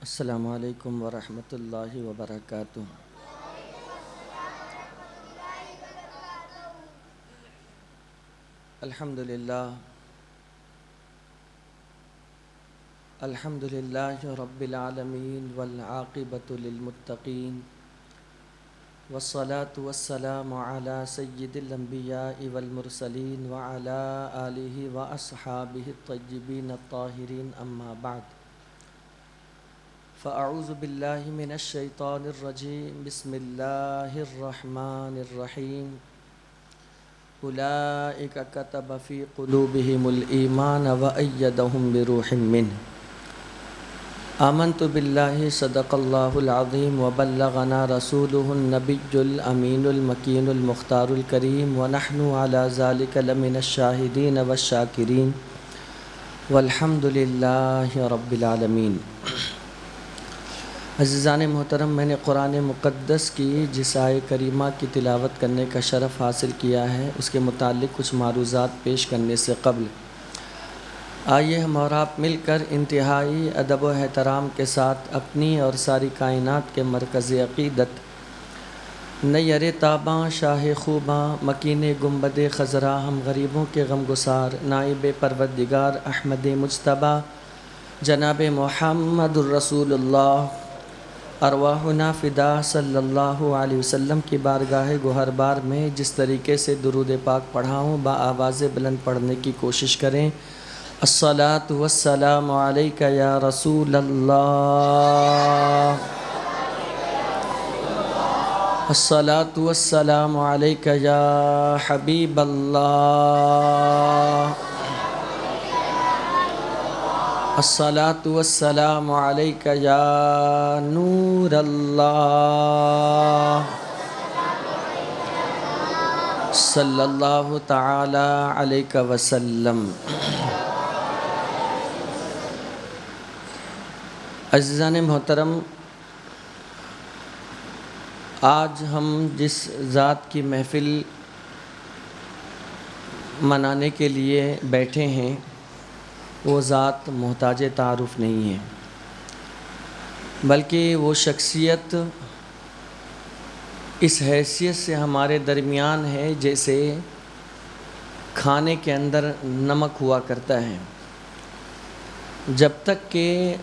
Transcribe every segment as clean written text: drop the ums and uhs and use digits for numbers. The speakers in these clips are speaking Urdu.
السلام علیکم ورحمۃ اللہ وبرکاتہ۔ الحمد للہ رب العالمین والعاقبۃ للمتقین والصلاة والسلام علی سید الانبیاء والمرسلین وعلی آلہ واصحابہ الطیبین الطاہرین اما بعد فاعوذ باللہ من الشیطان الرجیم بسم اللہ الرحمن الرحیم اولئک کتب فی قلوبہم الایمان وأیدہم بروح منہ آمنت باللہ صدق اللہ العظیم وبلغنا رسولہ النبی الامین المکین المختار الکریم ونحن علی ذلک لمن الشاہدین والشاکرین والحمد للہ رب العالمین۔ عزیزان محترم، میں نے قرآن مقدس کی جس آیہ کریمہ کی تلاوت کرنے کا شرف حاصل کیا ہے، اس کے متعلق کچھ معروضات پیش کرنے سے قبل آئیے ہم اور آپ مل کر انتہائی ادب و احترام کے ساتھ اپنی اور ساری کائنات کے مرکز عقیدت نیر تاباں شاہ خوباں مکین گنبد خضرا ہم غریبوں کے غمگسار نائب پروردگار احمد مجتبیٰ جناب محمد الرسول اللہ ارواحنا فدا صلی اللہ علیہ وسلم کی بارگاہ گوہر بار میں جس طریقے سے درود پاک پڑھاؤں بآواز بلند پڑھنے کی کوشش کریں۔ الصلاۃ والسلام علیک یا رسول اللہ، الصلاۃ والسلام علیک یا حبیب اللہ، الصلاۃ والسلام علیک یا نور اللہ، صلی اللہ تعالی علیہ وسلم۔ عزیزان محترم، آج ہم جس ذات کی محفل منانے کے لیے بیٹھے ہیں وہ ذات محتاج تعارف نہیں ہے، بلکہ وہ شخصیت اس حیثیت سے ہمارے درمیان ہے جیسے کھانے کے اندر نمک ہوا کرتا ہے۔ جب تک کہ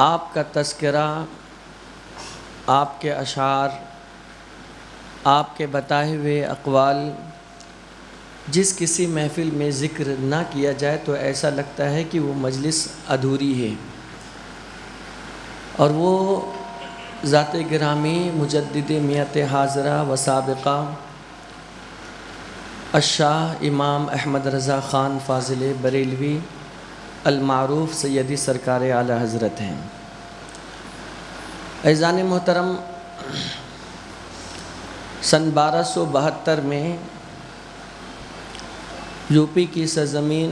آپ کا تذکرہ، آپ کے اشعار، آپ کے بتائے ہوئے اقوال جس کسی محفل میں ذکر نہ کیا جائے تو ایسا لگتا ہے کہ وہ مجلس ادھوری ہے۔ اور وہ ذات گرامی مجدد میت حاضرہ و سابقہ الشاہ امام احمد رضا خان فاضل بریلوی المعروف سیدی سرکار اعلی حضرت ہیں۔ عزیزان محترم، سن 1272 میں یو پی کی سرزمین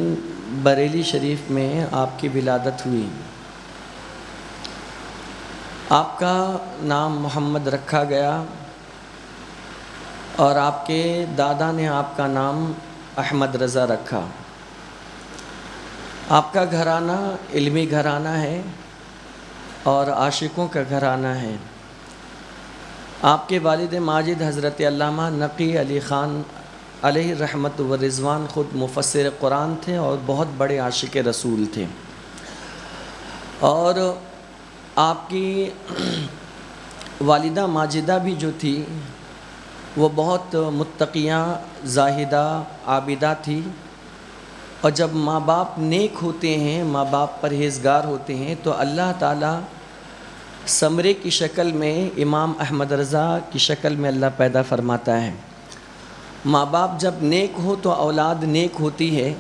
بریلی شریف میں آپ کی ولادت ہوئی۔ آپ کا نام محمد رکھا گیا اور آپ کے دادا نے آپ کا نام احمد رضا رکھا۔ آپ کا گھرانہ علمی گھرانہ ہے اور عاشقوں کا گھرانہ ہے۔ آپ کے والد ماجد حضرت علامہ نقی علی خان علیہ رحمت و رضوان خود مفسر قرآن تھے اور بہت بڑے عاشق رسول تھے، اور آپ کی والدہ ماجدہ بھی جو تھی وہ بہت متقیہ زاہدہ عابدہ تھی، اور جب ماں باپ نیک ہوتے ہیں، ماں باپ پرہیزگار ہوتے ہیں تو اللہ تعالیٰ ثمرے کی شکل میں امام احمد رضا کی شکل میں اللہ پیدا فرماتا ہے۔ ماں باپ جب نیک ہو تو اولاد نیک ہوتی ہے،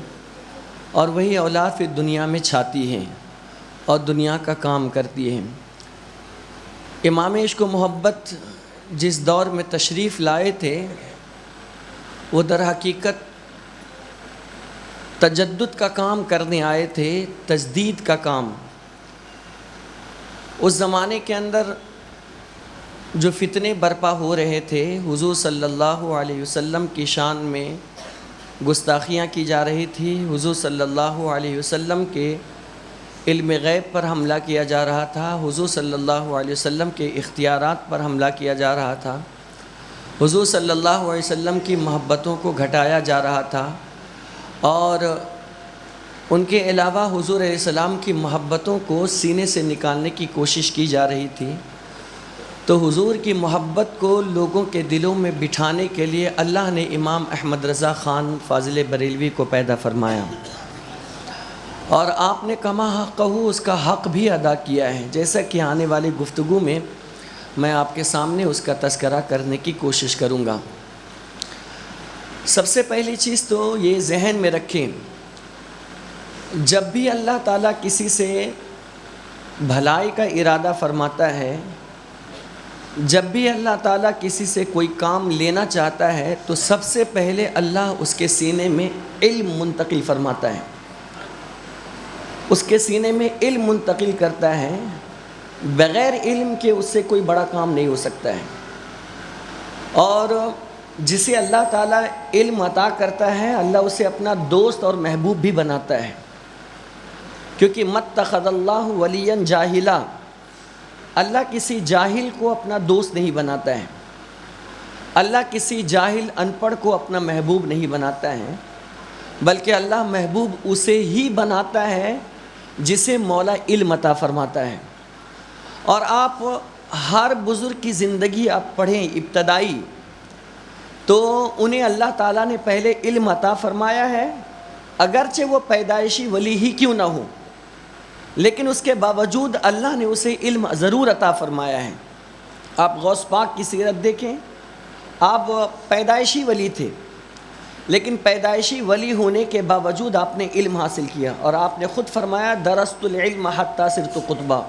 اور وہی اولاد پھر دنیا میں چھاتی ہے اور دنیا کا کام کرتی ہے۔ امام عشق و محبت جس دور میں تشریف لائے تھے وہ در حقیقت تجدد کا کام کرنے آئے تھے، تجدید کا کام۔ اس زمانے کے اندر جو فتنے برپا ہو رہے تھے، حضور صلی اللہ علیہ وسلم کی شان میں گستاخیاں کی جا رہی تھی، حضور صلی اللہ علیہ وسلم کے علم غیب پر حملہ کیا جا رہا تھا، حضور صلی اللہ علیہ وسلم کے اختیارات پر حملہ کیا جا رہا تھا، حضور صلی اللہ علیہ وسلم کی محبتوں کو گھٹایا جا رہا تھا، اور ان کے علاوہ حضور علیہ السلام کی محبتوں کو سینے سے نکالنے کی کوشش کی جا رہی تھی۔ تو حضور کی محبت کو لوگوں کے دلوں میں بٹھانے کے لیے اللہ نے امام احمد رضا خان فاضل بریلوی کو پیدا فرمایا، اور آپ نے کما حقہ اس کا حق بھی ادا کیا ہے، جیسا کہ آنے والی گفتگو میں میں آپ کے سامنے اس کا تذکرہ کرنے کی کوشش کروں گا۔ سب سے پہلی چیز تو یہ ذہن میں رکھیں، جب بھی اللہ تعالیٰ کسی سے بھلائی کا ارادہ فرماتا ہے، جب بھی اللہ تعالیٰ کسی سے کوئی کام لینا چاہتا ہے، تو سب سے پہلے اللہ اس کے سینے میں علم منتقل فرماتا ہے، اس کے سینے میں علم منتقل کرتا ہے۔ بغیر علم کے اس سے کوئی بڑا کام نہیں ہو سکتا ہے، اور جسے اللہ تعالیٰ علم عطا کرتا ہے، اللہ اسے اپنا دوست اور محبوب بھی بناتا ہے، کیونکہ متخذ اللہ ولیا جاہلا، اللہ کسی جاہل کو اپنا دوست نہیں بناتا ہے، اللہ کسی جاہل ان پڑھ کو اپنا محبوب نہیں بناتا ہے، بلکہ اللہ محبوب اسے ہی بناتا ہے جسے مولا علم عطا فرماتا ہے۔ اور آپ ہر بزرگ کی زندگی آپ پڑھیں ابتدائی، تو انہیں اللہ تعالیٰ نے پہلے علم عطا فرمایا ہے، اگرچہ وہ پیدائشی ولی ہی کیوں نہ ہو، لیکن اس کے باوجود اللہ نے اسے علم ضرور عطا فرمایا ہے۔ آپ غوث پاک کی سیرت دیکھیں، آپ پیدائشی ولی تھے، لیکن پیدائشی ولی ہونے کے باوجود آپ نے علم حاصل کیا، اور آپ نے خود فرمایا درست العلم حتی صرت قطبہ،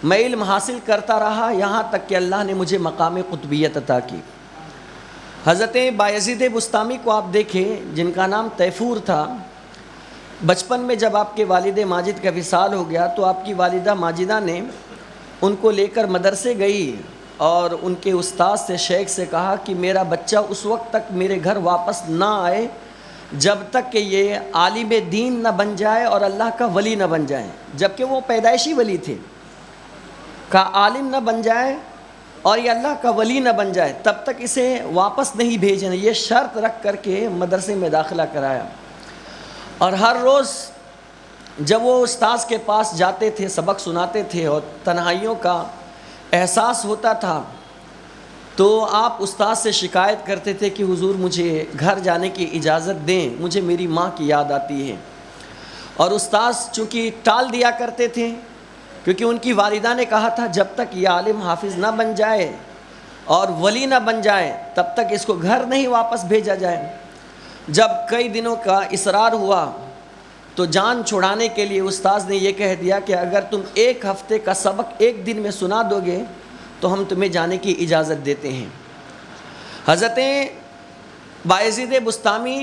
میں علم حاصل کرتا رہا یہاں تک کہ اللہ نے مجھے مقام قطبیت عطا کی۔ حضرت بایزید بسطامی کو آپ دیکھیں، جن کا نام تیفور تھا، بچپن میں جب آپ کے والد ماجد کا وصال ہو گیا تو آپ کی والدہ ماجدہ نے ان کو لے کر مدرسے گئی، اور ان کے استاد سے شیخ سے کہا کہ میرا بچہ اس وقت تک میرے گھر واپس نہ آئے جب تک کہ یہ عالم دین نہ بن جائے اور اللہ کا ولی نہ بن جائے، جبکہ وہ پیدائشی ولی تھے۔ کہا عالم نہ بن جائے اور یہ اللہ کا ولی نہ بن جائے تب تک اسے واپس نہیں بھیجنا، یہ شرط رکھ کر کے مدرسے میں داخلہ کرایا۔ اور ہر روز جب وہ استاذ کے پاس جاتے تھے، سبق سناتے تھے اور تنہائیوں کا احساس ہوتا تھا، تو آپ استاذ سے شکایت کرتے تھے کہ حضور مجھے گھر جانے کی اجازت دیں، مجھے میری ماں کی یاد آتی ہے۔ اور استاذ چونکہ ٹال دیا کرتے تھے، کیونکہ ان کی والدہ نے کہا تھا جب تک یہ عالم حافظ نہ بن جائے اور ولی نہ بن جائے تب تک اس کو گھر نہیں واپس بھیجا جائے۔ جب کئی دنوں کا اصرار ہوا تو جان چھڑانے کے لیے استاذ نے یہ کہہ دیا کہ اگر تم ایک ہفتے کا سبق ایک دن میں سنا دو گے تو ہم تمہیں جانے کی اجازت دیتے ہیں۔ حضرت بایزید بسطامی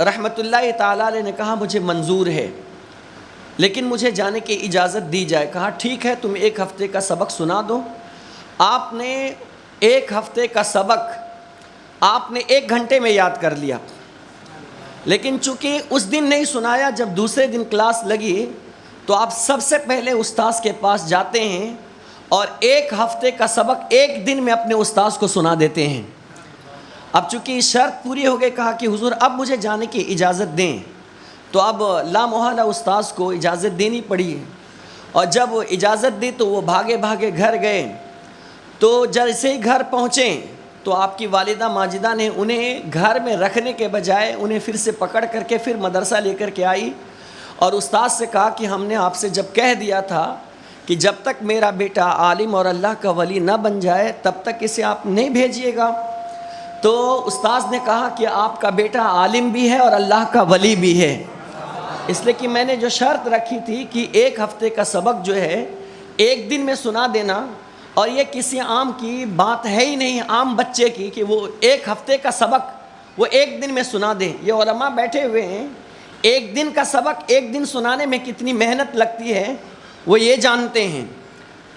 رحمۃ اللہ تعالیٰ علیہ نے کہا مجھے منظور ہے، لیکن مجھے جانے کی اجازت دی جائے۔ کہا ٹھیک ہے، تم ایک ہفتے کا سبق سنا دو۔ آپ نے ایک ہفتے کا سبق آپ نے 1 گھنٹے میں یاد کر لیا، لیکن چونکہ اس دن نہیں سنایا، جب دوسرے دن کلاس لگی تو آپ سب سے پہلے استاذ کے پاس جاتے ہیں اور 1 ہفتے کا سبق 1 دن میں اپنے استاذ کو سنا دیتے ہیں۔ اب چونکہ شرط پوری ہو گئی، کہا کہ حضور اب مجھے جانے کی اجازت دیں، تو اب لا محالہ استاذ کو اجازت دینی پڑی، اور جب اجازت دی تو وہ بھاگے بھاگے گھر گئے۔ تو جیسے ہی گھر پہنچیں تو آپ کی والدہ ماجدہ نے انہیں گھر میں رکھنے کے بجائے انہیں پھر سے پکڑ کر کے پھر مدرسہ لے کر کے آئی، اور استاذ سے کہا کہ ہم نے آپ سے جب کہہ دیا تھا کہ جب تک میرا بیٹا عالم اور اللہ کا ولی نہ بن جائے تب تک اسے آپ نہیں بھیجیے گا۔ تو استاذ نے کہا کہ آپ کا بیٹا عالم بھی ہے اور اللہ کا ولی بھی ہے، اس لیے کہ میں نے جو شرط رکھی تھی کہ 1 ہفتے کا سبق جو ہے 1 دن میں سنا دینا، اور یہ کسی عام کی بات ہے ہی نہیں، عام بچے کی، کہ وہ 1 ہفتے کا سبق وہ 1 دن میں سنا دیں۔ یہ علماء بیٹھے ہوئے ہیں، 1 دن کا سبق 1 دن سنانے میں کتنی محنت لگتی ہے وہ یہ جانتے ہیں۔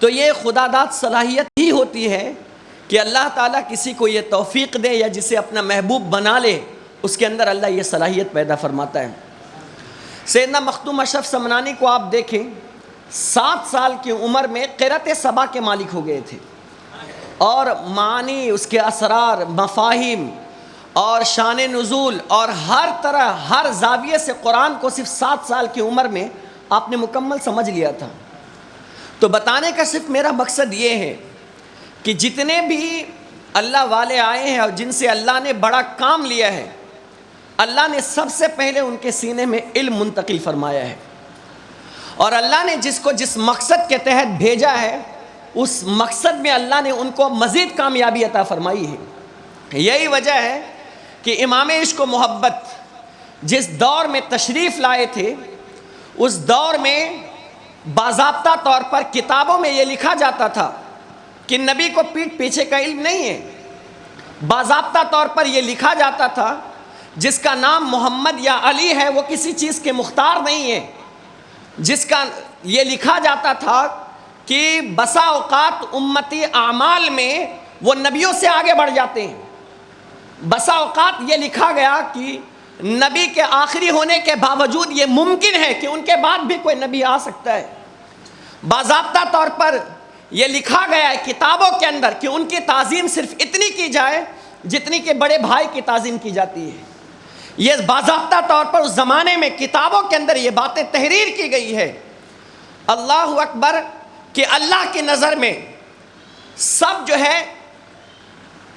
تو یہ خدا داد صلاحیت ہی ہوتی ہے کہ اللہ تعالیٰ کسی کو یہ توفیق دے یا جسے اپنا محبوب بنا لے، اس کے اندر اللہ یہ صلاحیت پیدا فرماتا ہے۔ سیدنا مخدوم اشرف سمنانی کو آپ دیکھیں، 7 سال کی عمر میں قرۃ سبا کے مالک ہو گئے تھے، اور معانی، اس کے اسرار، مفاہیم اور شان نزول اور ہر طرح ہر زاویے سے قرآن کو صرف 7 سال کی عمر میں آپ نے مکمل سمجھ لیا تھا۔ تو بتانے کا صرف میرا مقصد یہ ہے کہ جتنے بھی اللہ والے آئے ہیں اور جن سے اللہ نے بڑا کام لیا ہے، اللہ نے سب سے پہلے ان کے سینے میں علم منتقل فرمایا ہے، اور اللہ نے جس کو جس مقصد کے تحت بھیجا ہے اس مقصد میں اللہ نے ان کو مزید کامیابی عطا فرمائی ہے۔ یہی وجہ ہے کہ امام عشق و محبت جس دور میں تشریف لائے تھے، اس دور میں باضابطہ طور پر کتابوں میں یہ لکھا جاتا تھا کہ نبی کو پیٹھ پیچھے کا علم نہیں ہے۔ باضابطہ طور پر یہ لکھا جاتا تھا جس کا نام محمد یا علی ہے وہ کسی چیز کے مختار نہیں ہے۔ جس کا یہ لکھا جاتا تھا کہ بسا اوقات امتی اعمال میں وہ نبیوں سے آگے بڑھ جاتے ہیں۔ بسا اوقات یہ لکھا گیا کہ نبی کے آخری ہونے کے باوجود یہ ممکن ہے کہ ان کے بعد بھی کوئی نبی آ سکتا ہے۔ باضابطہ طور پر یہ لکھا گیا ہے کتابوں کے اندر کہ ان کی تعظیم صرف اتنی کی جائے جتنی کہ بڑے بھائی کی تعظیم کی جاتی ہے۔ یہ باضابطہ طور پر اس زمانے میں کتابوں کے اندر یہ باتیں تحریر کی گئی ہے۔ اللہ اکبر، کہ اللہ کی نظر میں سب جو ہے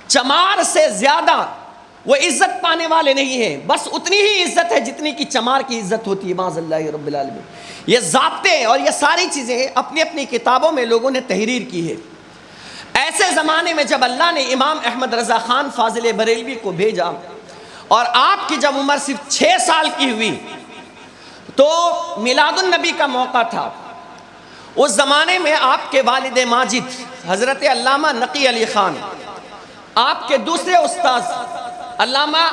چمار سے زیادہ وہ عزت پانے والے نہیں ہیں، بس اتنی ہی عزت ہے جتنی کی چمار کی عزت ہوتی ہے، معاذ اللہ رب العالمین۔ یہ ضابطے اور یہ ساری چیزیں اپنی اپنی کتابوں میں لوگوں نے تحریر کی ہے۔ ایسے زمانے میں جب اللہ نے امام احمد رضا خان فاضل بریلوی کو بھیجا اور آپ کی جب عمر صرف 6 سال کی ہوئی تو میلاد النبی کا موقع تھا۔ اس زمانے میں آپ کے والد ماجد حضرت علامہ نقی علی خان، آپ کے دوسرے استاذ علامہ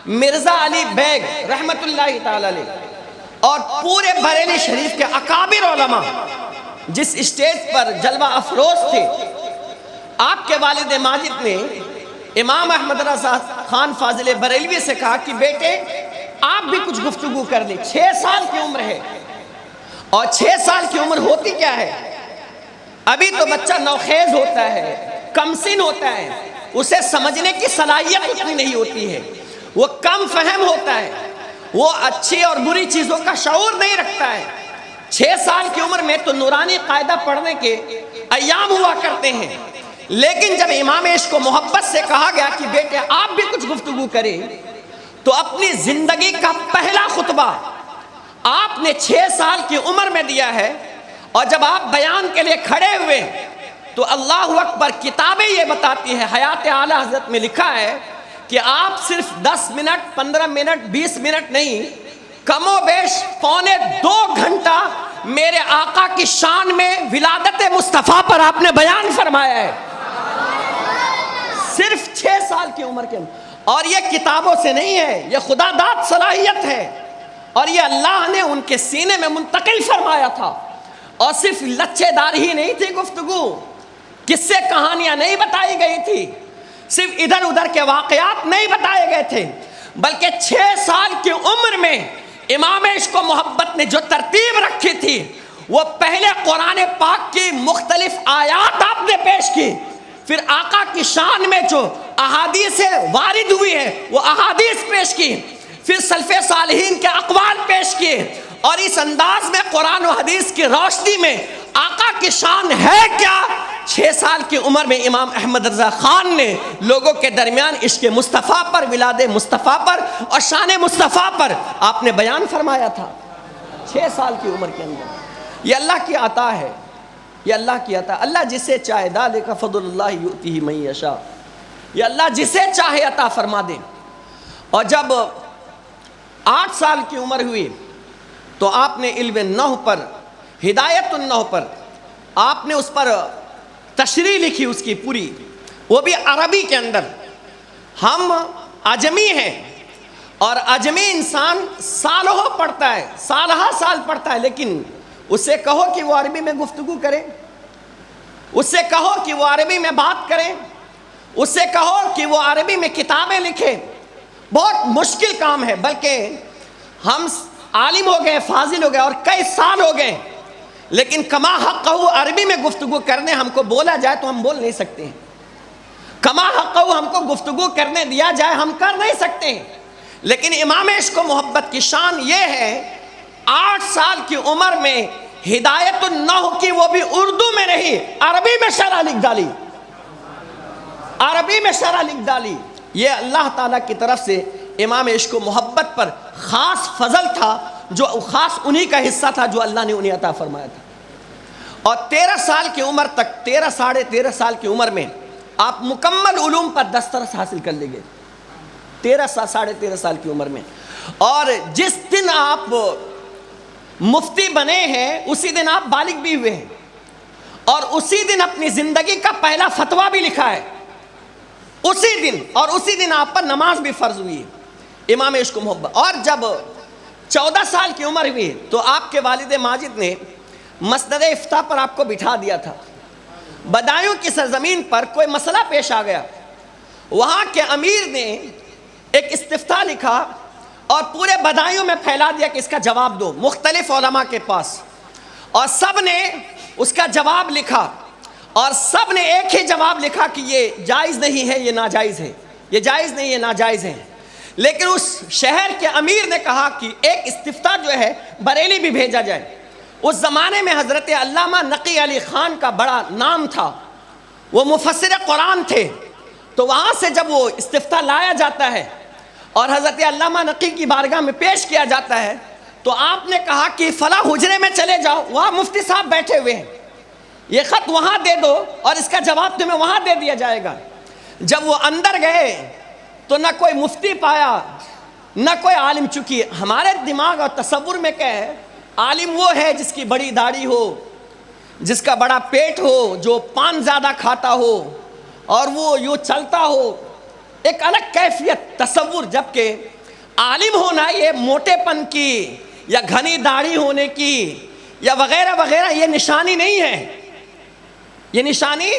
مرزا علی بیگ رحمت اللہ تعالی علیہ، اور پورے بریلی شریف کے اکابر علماء جس اسٹیج پر جلوہ افروز تھے، آپ کے والد ماجد نے امام احمد رضا خان فاضل بریلوی سے کہا کہ بیٹے آپ بھی کچھ گفتگو کر لیں، 6 سال کی عمر ہے، اور 6 سال کی عمر ہوتی کیا ہے؟ ابھی تو بچہ نوخیز ہوتا ہے، کمسن ہوتا ہے، اسے سمجھنے کی صلاحیت اتنی نہیں ہوتی ہے، وہ کم فہم ہوتا ہے، وہ اچھی اور بری چیزوں کا شعور نہیں رکھتا ہے۔ 6 سال کی عمر میں تو نورانی قاعدہ پڑھنے کے ایام ہوا کرتے ہیں، لیکن جب امام عشق و محبت سے کہا گیا کہ بیٹے آپ بھی کچھ گفتگو کریں، تو اپنی زندگی کا پہلا خطبہ آپ نے 6 سال کی عمر میں دیا ہے، اور جب آپ بیان کے لیے کھڑے ہوئے تو اللہ اکبر، کتابیں یہ بتاتی ہیں، حیات اعلیٰ حضرت میں لکھا ہے کہ آپ صرف 10 منٹ 15 منٹ 20 منٹ نہیں، کم و بیش 1.25 گھنٹہ میرے آقا کی شان میں ولادت مصطفیٰ پر آپ نے بیان فرمایا ہے، صرف 6 سال کی عمر کے اندر۔ اور یہ کتابوں سے نہیں ہے، یہ خدا داد صلاحیت ہے، اور یہ اللہ نے ان کے سینے میں منتقل فرمایا تھا۔ اور صرف لچے دار ہی نہیں تھی گفتگو، قصے کہانیاں نہیں بتائی گئی تھی، صرف ادھر ادھر کے واقعات نہیں بتائے گئے تھے، بلکہ 6 سال کی عمر میں امام عشق و محبت نے جو ترتیب رکھی تھی، وہ پہلے قرآن پاک کی مختلف آیات آپ نے پیش کی، پھر آقا کی شان میں جو احادیث وارد ہوئی ہے وہ احادیث پیش کی، پھر سلف صالحین کے اقوال پیش کیے، اور اس انداز میں قرآن و حدیث کی روشنی میں آقا کی شان ہے کیا، 6 سال کی عمر میں امام احمد رضا خان نے لوگوں کے درمیان عشق مصطفیٰ پر، ولاد مصطفیٰ پر اور شان مصطفیٰ پر آپ نے بیان فرمایا تھا 6 سال کی عمر کے اندر۔ یہ اللہ کی عطا ہے، یہ اللہ کی عطا، اللہ جسے چاہے، ذالک فضل اللہ یؤتیہ من یشاء، یہ اللہ جسے چاہے عطا فرما دے۔ اور جب 8 سال کی عمر ہوئی تو آپ نے علم نحو پر، ہدایت النحو پر آپ نے اس پر تشریح لکھی اس کی پوری، وہ بھی عربی کے اندر۔ ہم عجمی ہیں، اور عجمی انسان سالوں پڑھتا ہے، سالہ سال پڑھتا ہے، لیکن اس سے کہو کہ وہ عربی میں گفتگو کرے، اس سے کہو کہ وہ عربی میں بات کرے، اس سے کہو کہ وہ عربی میں کتابیں لکھے، بہت مشکل کام ہے۔ بلکہ ہم عالم ہو گئے، فاضل ہو گئے اور کئی سال ہو گئے، لیکن کما حقہ عربی میں گفتگو کرنے ہم کو بولا جائے تو ہم بول نہیں سکتے ہیں، کما حقہ ہم کو گفتگو کرنے دیا جائے ہم کر نہیں سکتے ہیں۔ لیکن امام عشق و محبت کی شان یہ ہے 8 سال کی عمر میں ہدایت النحو کی، وہ بھی اردو میں نہیں عربی میں شرح لکھ ڈالی، عربی میں شرح لکھ ڈالی۔ یہ اللہ تعالیٰ کی طرف سے امام عشق و محبت پر خاص فضل تھا، جو خاص انہی کا حصہ تھا جو اللہ نے انہیں عطا فرمایا تھا۔ اور 13 سال کی عمر تک، 13 ساڑھے 13 سال کی عمر میں آپ مکمل علوم پر دسترس حاصل کر لیں گے، 13 ساڑھے 13 سال کی عمر میں۔ اور جس دن آپ مفتی بنے ہیں اسی دن آپ بالغ بھی ہوئے ہیں، اور اسی دن اپنی زندگی کا پہلا فتویٰ بھی لکھا ہے اسی دن، اور اسی دن آپ پر نماز بھی فرض ہوئی ہے، امام عشق و محبت۔ اور جب 14 سال کی عمر ہوئی تو آپ کے والد ماجد نے مسند افتاء پر آپ کو بٹھا دیا تھا۔ بدایوں کی سرزمین پر کوئی مسئلہ پیش آ گیا، وہاں کے امیر نے ایک استفتاء لکھا اور پورے بدایوں میں پھیلا دیا کہ اس کا جواب دو، مختلف علماء کے پاس، اور سب نے اس کا جواب لکھا، اور سب نے ایک ہی جواب لکھا کہ یہ جائز نہیں ہے، یہ ناجائز ہے، یہ جائز نہیں، یہ ناجائز ہے۔ لیکن اس شہر کے امیر نے کہا کہ ایک استفتاء جو ہے بریلی بھی بھیجا جائے۔ اس زمانے میں حضرت علامہ نقی علی خان کا بڑا نام تھا، وہ مفسر قرآن تھے، تو وہاں سے جب وہ استفتاء لایا جاتا ہے اور حضرت علامہ نقی کی بارگاہ میں پیش کیا جاتا ہے تو آپ نے کہا کہ فلاں حجرے میں چلے جاؤ، وہاں مفتی صاحب بیٹھے ہوئے ہیں، یہ خط وہاں دے دو اور اس کا جواب تمہیں وہاں دے دیا جائے گا۔ جب وہ اندر گئے تو نہ کوئی مفتی پایا نہ کوئی عالم، چونکہ ہمارے دماغ اور تصور میں کیا ہے، عالم وہ ہے جس کی بڑی داڑھی ہو، جس کا بڑا پیٹ ہو، جو پان زیادہ کھاتا ہو اور وہ یوں چلتا ہو، ایک الگ کیفیت تصور۔ جبکہ عالم ہونا یہ موٹے پن کی یا گھنی داڑھی ہونے کی یا وغیرہ وغیرہ یہ نشانی نہیں ہے، یہ نشانی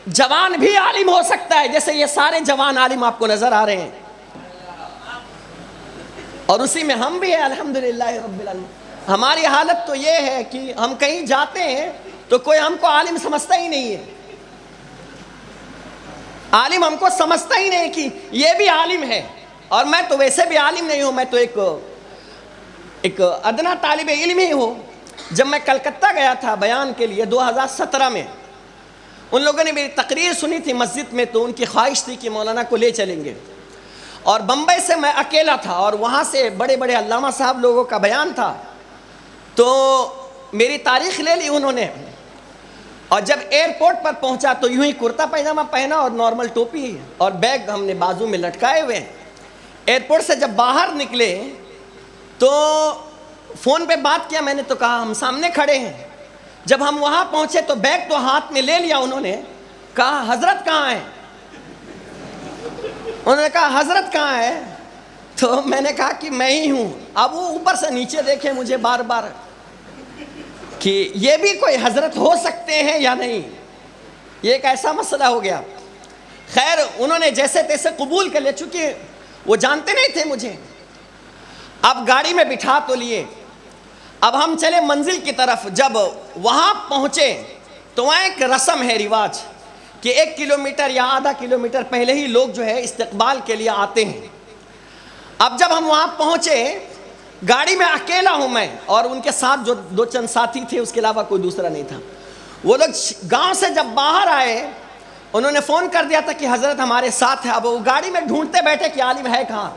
جوان بھی عالم ہو سکتا ہے، جیسے یہ سارے جوان عالم آپ کو نظر آ رہے ہیں، اور اسی میں ہم بھی ہیں الحمدللہ رب العالمین۔ ہماری حالت تو یہ ہے کہ ہم کہیں جاتے ہیں تو کوئی ہم کو عالم سمجھتا ہی نہیں ہے، عالم ہم کو سمجھتا ہی نہیں کہ یہ بھی عالم ہے، اور میں تو ویسے بھی عالم نہیں ہوں، میں تو ایک ادنا طالب علم ہی ہوں۔ جب میں کلکتہ گیا تھا بیان کے لیے 2017 میں، ان لوگوں نے میری تقریر سنی تھی مسجد میں، تو ان کی خواہش تھی کہ مولانا کو لے چلیں گے، اور بمبئی سے میں اکیلا تھا اور وہاں سے بڑے بڑے علامہ صاحب لوگوں کا بیان تھا، تو میری تاریخ لے لی انہوں نے، اور جب ایئرپورٹ پر پہنچا تو یوں ہی کرتا پائجامہ پہنا اور نارمل ٹوپی اور بیگ ہم نے بازو میں لٹکائے ہوئے۔ ایئرپورٹ سے جب باہر نکلے تو فون پہ بات کیا، میں نے تو کہا ہم سامنے کھڑے ہیں۔ جب ہم وہاں پہنچے تو بیگ تو ہاتھ میں لے لیا انہوں نے، کہا حضرت کہاں ہیں؟ انہوں نے کہا حضرت کہاں ہے؟ تو میں نے کہا کہ میں ہی ہوں۔ اب وہ اوپر سے نیچے دیکھے مجھے بار بار کہ یہ بھی کوئی حضرت ہو سکتے ہیں یا نہیں، یہ ایک ایسا مسئلہ ہو گیا۔ خیر انہوں نے جیسے تیسے قبول کر لیا، چونکہ وہ جانتے نہیں تھے مجھے۔ اب گاڑی میں بٹھا تو لیے، اب ہم چلے منزل کی طرف۔ جب وہاں پہنچے تو وہاں ایک رسم ہے، رواج، کہ 1 کلومیٹر یا آدھا کلومیٹر پہلے ہی لوگ جو ہے استقبال کے لیے آتے ہیں۔ اب جب ہم وہاں پہنچے، گاڑی میں اکیلا ہوں میں، اور ان کے ساتھ جو 2 ساتھی تھے، اس کے علاوہ کوئی دوسرا نہیں تھا۔ وہ لوگ گاؤں سے جب باہر آئے انہوں نے فون کر دیا تھا کہ حضرت ہمارے ساتھ ہے۔ اب وہ گاڑی میں ڈھونڈتے بیٹھے کہ عالم ہے کہاں،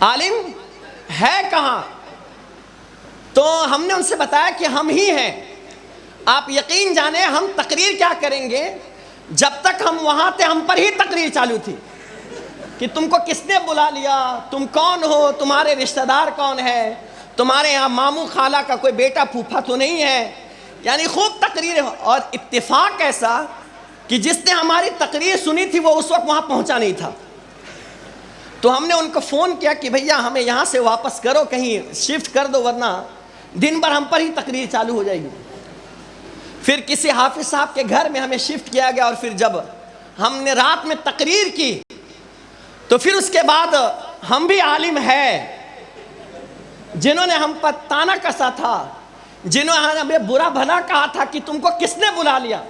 عالم ہے کہاں؟ تو ہم نے ان سے بتایا کہ ہم ہی ہیں۔ آپ یقین جانیں ہم تقریر کیا کریں گے، جب تک ہم وہاں تھے ہم پر ہی تقریر چالو تھی کہ تم کو کس نے بلا لیا، تم کون ہو، تمہارے رشتہ دار کون ہے، تمہارے یہاں ماموں خالہ کا کوئی بیٹا پھوپھا تو نہیں ہے، یعنی خوب تقریر۔ اور اتفاق ایسا کہ جس نے ہماری تقریر سنی تھی وہ اس وقت وہاں پہنچا نہیں تھا، تو ہم نے ان کو فون کیا کہ بھیا ہمیں یہاں سے واپس کرو، کہیں شفٹ کر دو ورنہ دن بھر ہم پر ہی تقریر چالو ہو جائے گی۔ پھر کسی حافظ صاحب کے گھر میں ہمیں شفٹ کیا گیا، اور پھر جب ہم نے رات میں تقریر کی تو پھر اس کے بعد ہم بھی عالم ہے جنہوں نے ہم پر تانا کسا تھا، جنہوں نے ہمیں برا بھلا کہا تھا کہ تم کو کس نے بلا لیا،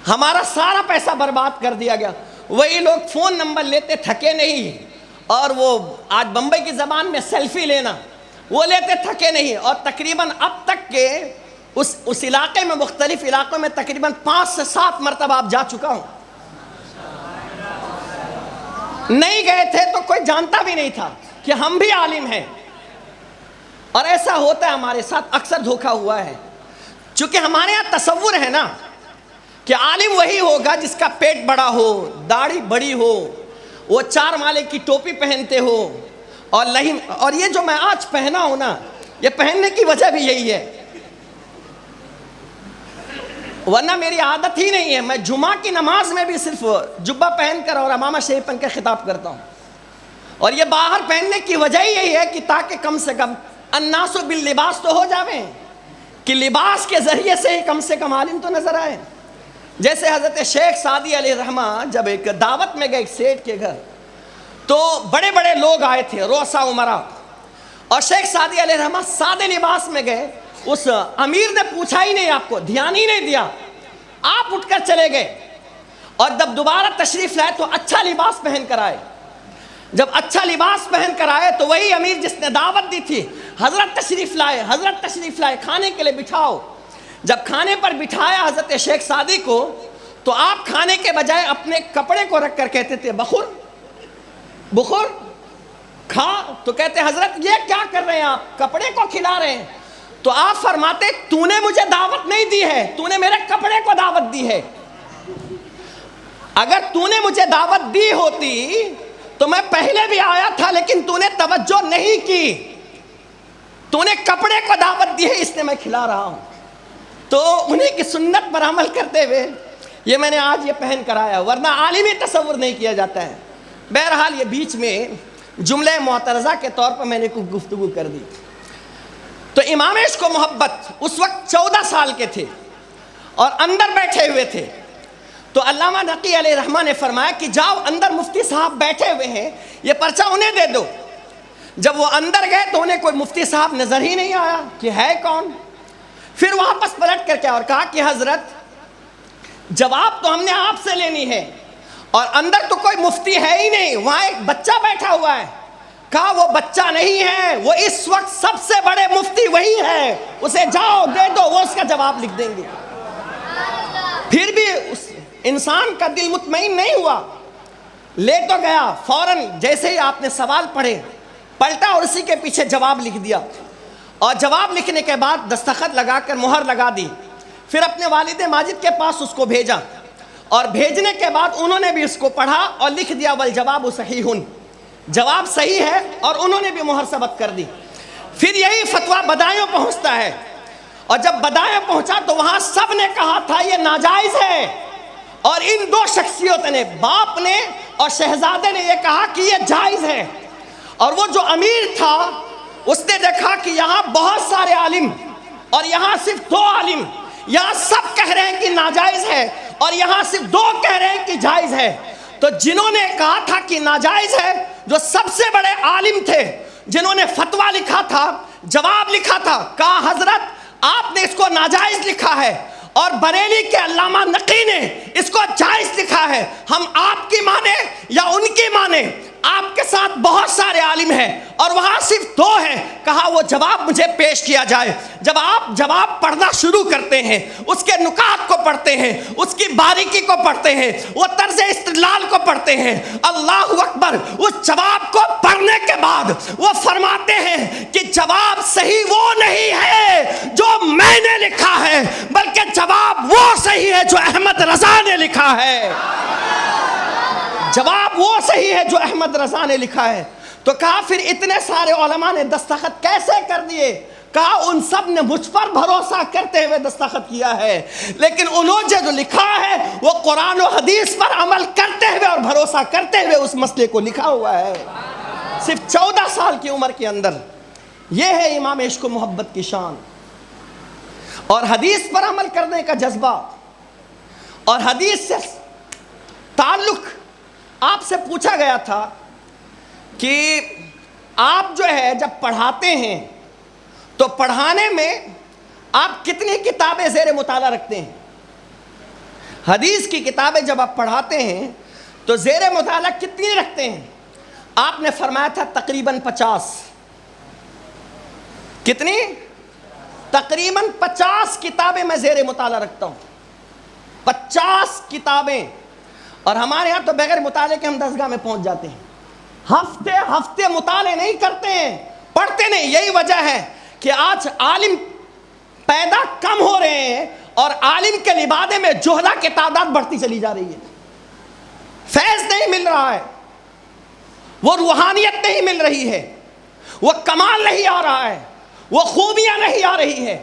ہمارا سارا پیسہ برباد کر دیا گیا، وہی لوگ فون نمبر لیتے تھکے نہیں، اور وہ آج بمبئی کی زبان میں سیلفی لینا وہ لیتے تھکے نہیں، اور تقریباً اب تک کے اس علاقے میں مختلف علاقوں میں تقریباً 5 سے 7 مرتبہ آپ جا چکا ہوں۔ نہیں گئے تھے تو کوئی جانتا بھی نہیں تھا کہ ہم بھی عالم ہیں، اور ایسا ہوتا ہے ہمارے ساتھ، اکثر دھوکا ہوا ہے، چونکہ ہمارے یہاں تصور ہے نا کہ عالم وہی ہوگا جس کا پیٹ بڑا ہو، داڑھی بڑی ہو، وہ 4 مالے کی ٹوپی پہنتے ہو، اور یہ جو میں آج پہنا ہوں نا، یہ پہننے کی وجہ بھی یہی ہے، ورنہ میری عادت ہی نہیں ہے، میں جمعہ کی نماز میں بھی صرف جبہ پہن کر اور امامہ شریف پہن کے خطاب کرتا ہوں، اور یہ باہر پہننے کی وجہ ہی یہی ہے کہ تاکہ کم سے کم الناس باللباس تو ہو جاویں، کہ لباس کے ذریعے سے ہی کم سے کم عالم تو نظر آئے۔ جیسے حضرت شیخ سعدی علیہ الرحمہ جب ایک دعوت میں گئے ایک سیٹھ کے گھر، تو بڑے بڑے لوگ آئے تھے، رؤساء امراء، اور شیخ سعدی علیہ الرحمہ سادے لباس میں گئے، اس امیر نے پوچھا ہی نہیں، آپ کو دھیان ہی نہیں دیا، آپ اٹھ کر چلے گئے، اور جب دوبارہ تشریف لائے تو اچھا لباس پہن کر آئے، جب اچھا لباس پہن کر آئے تو وہی امیر جس نے دعوت دی تھی، حضرت تشریف لائے، حضرت تشریف لائے، کھانے کے لیے بٹھاؤ۔ جب کھانے پر بٹھایا حضرت شیخ سعدی کو، تو آپ کھانے کے بجائے اپنے کپڑے کو رکھ کر کہتے تھے بخور بخور کھا، تو کہتے حضرت یہ کیا کر رہے ہیں آپ، کپڑے کو کھلا رہے ہیں، تو آپ فرماتے تو نے مجھے دعوت نہیں دی ہے، تو نے میرے کپڑے کو دعوت دی ہے، اگر تو نے مجھے دعوت دی ہوتی تو میں پہلے بھی آیا تھا، لیکن تو نے توجہ نہیں کی، تو نے کپڑے کو دعوت دی ہے، اس نے میں کھلا رہا ہوں۔ تو انہیں کی سنت پر عمل کرتے ہوئے یہ میں نے آج یہ پہن کر آیا، ورنہ عالمی تصور نہیں کیا جاتا ہے۔ بہرحال یہ بیچ میں جملہ معترضہ کے طور پر میں نے کچھ گفتگو کر دی۔ تو امام عشق و محبت اس وقت 14 سال کے تھے اور اندر بیٹھے ہوئے تھے، تو علامہ نقی علیہ الرحمہ نے فرمایا کہ جاؤ اندر مفتی صاحب بیٹھے ہوئے ہیں، یہ پرچہ انہیں دے دو۔ جب وہ اندر گئے تو انہیں کوئی مفتی صاحب نظر ہی نہیں آیا کہ ہے کون، پھر واپس پلٹ کر کے اور کہا کہ حضرت جواب تو ہم نے آپ سے لینی ہے، اور اندر تو کوئی مفتی ہے ہی نہیں، وہاں ایک بچہ بیٹھا ہوا ہے۔ کہا وہ بچہ نہیں ہے، وہ اس وقت سب سے بڑے مفتی وہی ہے، اسے جاؤ دے دو، وہ اس کا جواب لکھ دیں گے۔ پھر بھی اس انسان کا دل مطمئن نہیں ہوا، لے تو گیا، فوراً جیسے ہی آپ نے سوال پڑھے پلٹا اور اسی کے پیچھے جواب لکھ دیا، اور جواب لکھنے کے بعد دستخط لگا کر مہر لگا دی، پھر اپنے والد ماجد کے پاس اس کو بھیجا، اور بھیجنے کے بعد انہوں نے بھی اس کو پڑھا اور لکھ دیا والجواب صحیح، جواب صحیح ہے، اور انہوں نے بھی مہر ثبت کر دی۔ پھر یہی فتویٰ بدایوں پہنچتا ہے، اور جب بدایوں پہنچا تو وہاں سب نے کہا تھا یہ ناجائز ہے، اور ان دو شخصیتوں نے، باپ نے اور شہزادے نے، یہ کہا کہ یہ جائز ہے، اور وہ جو امیر تھا اس نے دیکھا کہ یہاں بہت سارے عالم اور یہاں صرف 2 عالم، یہاں سب کہہ رہے ہیں کہ ناجائز ہے اور یہاں صرف 2 کہہ رہے ہیں کہ جائز ہے، تو جنہوں نے کہا تھا کہ ناجائز ہے، جو سب سے بڑے عالم تھے، جنہوں نے فتویٰ لکھا تھا، جواب لکھا تھا، کہا حضرت آپ نے اس کو ناجائز لکھا ہے، اور بریلی کے علامہ نقی نے اس کو جائز لکھا ہے، ہم آپ کی مانے یا ان کی مانے، آپ کے ساتھ بہت سارے عالم ہیں اور وہاں صرف 2 ہیں۔ کہا وہ جواب مجھے پیش کیا جائے۔ جب آپ جواب پڑھنا شروع کرتے ہیں، اس کے نکات کو پڑھتے ہیں، اس کی باریکی کو پڑھتے ہیں، وہ طرز استدلال کو پڑھتے ہیں، اللہ اکبر، اس جواب کو پڑھنے کے بعد وہ فرماتے ہیں کہ جواب صحیح وہ نہیں ہے جو میں نے لکھا ہے، بلکہ جواب وہ صحیح ہے جو احمد رضا نے لکھا ہے، جواب وہ صحیح ہے جو احمد رضا نے لکھا ہے۔ تو کہا پھر اتنے سارے علماء نے دستخط کیسے کر دیے؟ کہا ان سب نے مجھ پر بھروسہ کرتے ہوئے دستخط کیا ہے، لیکن انہوں نے جو لکھا ہے وہ قرآن و حدیث پر عمل کرتے ہوئے اور بھروسہ کرتے ہوئے اس مسئلے کو لکھا ہوا ہے، صرف 14 سال کی عمر کے اندر۔ یہ ہے امام عشق و محبت کی شان، اور حدیث پر عمل کرنے کا جذبہ، اور حدیث سے تعلق۔ آپ سے پوچھا گیا تھا کہ آپ جو ہے جب پڑھاتے ہیں تو پڑھانے میں آپ کتنی کتابیں زیر مطالعہ رکھتے ہیں؟ حدیث کی کتابیں جب آپ پڑھاتے ہیں تو زیر مطالعہ کتنی رکھتے ہیں؟ آپ نے فرمایا تھا تقریباً 50. کتنی؟ تقریباً 50 کتابیں میں زیر مطالعہ رکھتا ہوں. 50 کتابیں. اور ہمارے ہاں تو بغیر مطالعے کے ہم درسگاہ میں پہنچ جاتے ہیں. ہفتے ہفتے مطالعے نہیں کرتے ہیں, پڑھتے نہیں. یہی وجہ ہے کہ آج عالم پیدا کم ہو رہے ہیں اور عالم کے لبادے میں جہلا کی تعداد بڑھتی چلی جا رہی ہے. فیض نہیں مل رہا ہے, وہ روحانیت نہیں مل رہی ہے, وہ کمال نہیں آ رہا ہے, وہ خوبیاں نہیں آ رہی ہے,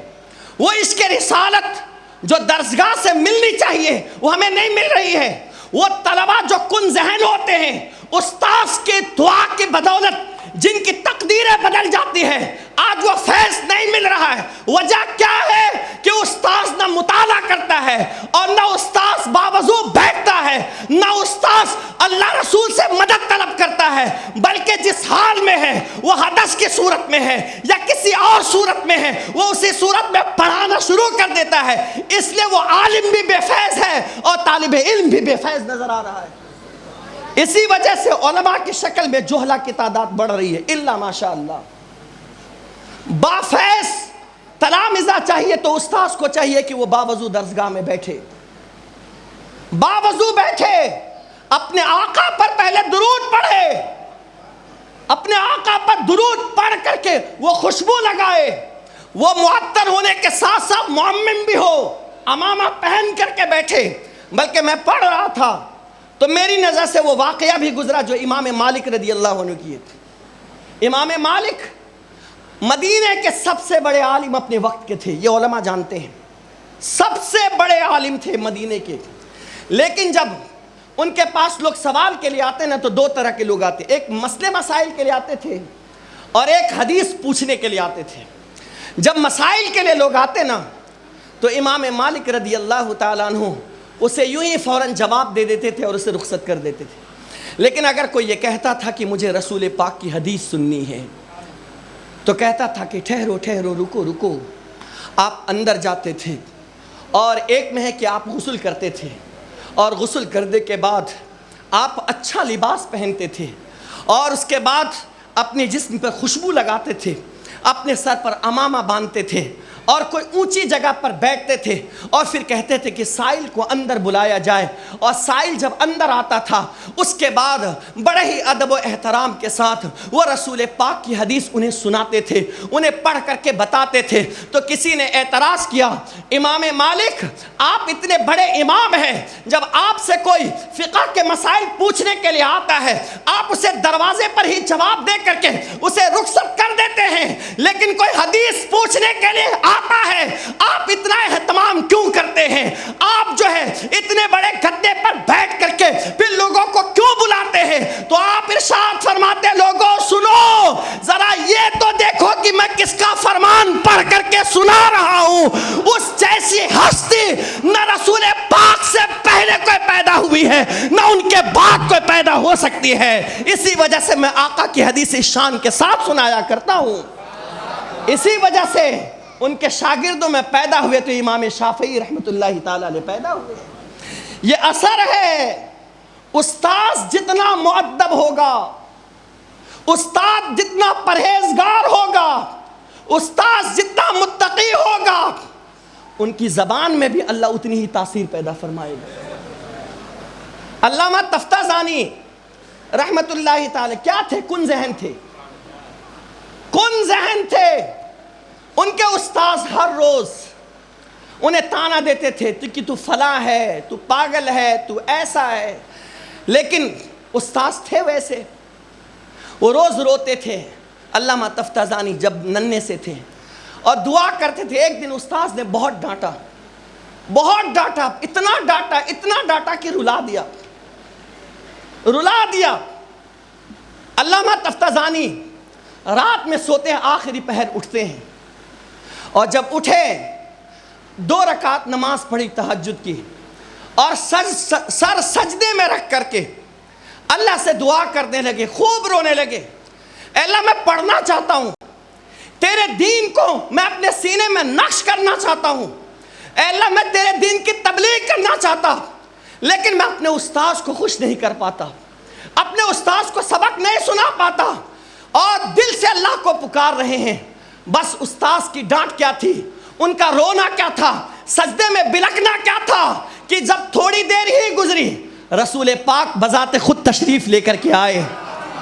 وہ اس کے رسالت جو درسگاہ سے ملنی چاہیے وہ ہمیں نہیں مل رہی ہے. وہ طلبہ جو کن ذہن ہوتے ہیں, استاذ کی دعا کی بدولت جن کی تقدیریں بدل جاتی ہیں, آج وہ فیض نہیں مل رہا ہے. وجہ کیا ہے کہ استاذ نہ مطالعہ کرتا ہے اور نہ استاذ باوضو بیٹھتا ہے, نہ استاذ اللہ رسول سے مدد طلب کرتا ہے, بلکہ جس حال میں ہے وہ حدث کی صورت میں ہے یا کسی اور صورت میں ہے, وہ اسی صورت میں پڑھانا شروع کر دیتا ہے. اس لیے وہ عالم بھی بے فیض ہے اور طالب علم بھی بے فیض نظر آ رہا ہے. اسی وجہ سے علماء کی شکل میں جہلا کی تعداد بڑھ رہی ہے. الا ماشاء اللہ بافیض تلامذہ چاہیے تو استاذ کو چاہیے کہ وہ باوضو درسگاہ میں بیٹھے, باوضو بیٹھے, اپنے آقا پر پہلے درود پڑھے, اپنے آقا پر درود پڑھ کر کے وہ خوشبو لگائے, وہ معطر ہونے کے ساتھ ساتھ معمم بھی ہو, امامہ پہن کر کے بیٹھے. بلکہ میں پڑھ رہا تھا تو میری نظر سے وہ واقعہ بھی گزرا جو امام مالک رضی اللہ عنہ کیے تھے. امام مالک مدینے کے سب سے بڑے عالم اپنے وقت کے تھے, یہ علماء جانتے ہیں, سب سے بڑے عالم تھے مدینے کے. لیکن جب ان کے پاس لوگ سوال کے لیے آتے نا تو دو طرح کے لوگ آتے, ایک مسئلے مسائل کے لیے آتے تھے اور ایک حدیث پوچھنے کے لیے آتے تھے. جب مسائل کے لیے لوگ آتے نا تو امام مالک رضی اللہ تعالیٰ عنہ اسے یوں ہی فوراً جواب دے دیتے تھے اور اسے رخصت کر دیتے تھے. لیکن اگر کوئی یہ کہتا تھا کہ مجھے رسول پاک کی حدیث سننی ہے تو کہتا تھا کہ ٹھہرو ٹھہرو, رکو رکو. آپ اندر جاتے تھے اور ایک میں ہے کہ آپ غسل کرتے تھے اور غسل کرنے کے بعد آپ اچھا لباس پہنتے تھے اور اس کے بعد اپنے جسم پر خوشبو لگاتے تھے, اپنے سر پر امامہ باندھتے تھے اور کوئی اونچی جگہ پر بیٹھتے تھے اور پھر کہتے تھے کہ سائل کو اندر بلایا جائے. اور سائل جب اندر آتا تھا اس کے بعد بڑے ہی ادب و احترام کے ساتھ وہ رسول پاک کی حدیث انہیں سناتے تھے, انہیں پڑھ کر کے بتاتے تھے. تو کسی نے اعتراض کیا, امام مالک آپ اتنے بڑے امام ہیں, جب آپ سے کوئی فقہ کے مسائل پوچھنے کے لیے آتا ہے آپ اسے دروازے پر ہی جواب دے کر کے اسے رخصت کر دیتے ہیں, لیکن کوئی حدیث پوچھنے کے لیے آتا ہے آپ اتنا اہتمام کیوں کرتے ہیں؟ آپ جو ہے اتنے بڑے گدے پر بیٹھ کر کے پھر لوگوں کو کیوں بلاتے ہیں؟ تو آپ ارشاد فرماتے, لوگوں سنو ذرا یہ تو دیکھو کہ میں کس کا فرمان پڑھ کر کے سنا رہا ہوں. اس جیسی ہستی نہ رسول پاک سے پہلے کوئی پیدا ہوئی ہے نہ ان کے بعد کوئی پیدا ہو سکتی ہے. اسی وجہ سے میں آقا کی حدیث شان کے ساتھ سنایا کرتا ہوں. اسی وجہ سے ان کے شاگردوں میں پیدا ہوئے تو امام شافعی رحمۃ اللہ تعالی علیہ پیدا ہوئے. یہ اثر ہے, استاذ جتنا مؤدب ہوگا, استاد جتنا پرہیزگار ہوگا, استاذ جتنا متقی ہوگا, ان کی زبان میں بھی اللہ اتنی ہی تاثیر پیدا فرمائے گا. علامہ تفتازانی رحمۃ اللہ تعالی کیا تھے؟ کن ذہن تھے, کن ذہن تھے. ان کے استاذ ہر روز انہیں تانا دیتے تھے کہ تو فلاں ہے, تو پاگل ہے, تو ایسا ہے. لیکن استاذ تھے ویسے, وہ روز روتے تھے. علامہ تفتازانی جب ننھے سے تھے اور دعا کرتے تھے, ایک دن استاذ نے بہت ڈانٹا, بہت ڈانٹا, اتنا ڈانٹا کہ رلا دیا. علامہ تفتازانی رات میں سوتے ہیں, آخری پہر اٹھتے ہیں اور جب اٹھے 2 رکعت نماز پڑھی تہجد کی اور سر سجدے میں رکھ کر کے اللہ سے دعا کرنے لگے, خوب رونے لگے. اے اللہ میں پڑھنا چاہتا ہوں، تیرے دین کو میں اپنے سینے میں نقش کرنا چاہتا ہوں، اے اللہ میں تیرے دین کی تبلیغ کرنا چاہتا، لیکن میں اپنے استاذ کو خوش نہیں کر پاتا، اپنے استاذ کو سبق نہیں سنا پاتا، اور دل سے اللہ کو پکار رہے ہیں۔ بس استاذ کی ڈانٹ کیا تھی، ان کا رونا کیا تھا، سجدے میں بلکنا کیا تھا، کہ جب تھوڑی دیر ہی گزری رسول پاک بذات خود تشریف لے کر کے آئے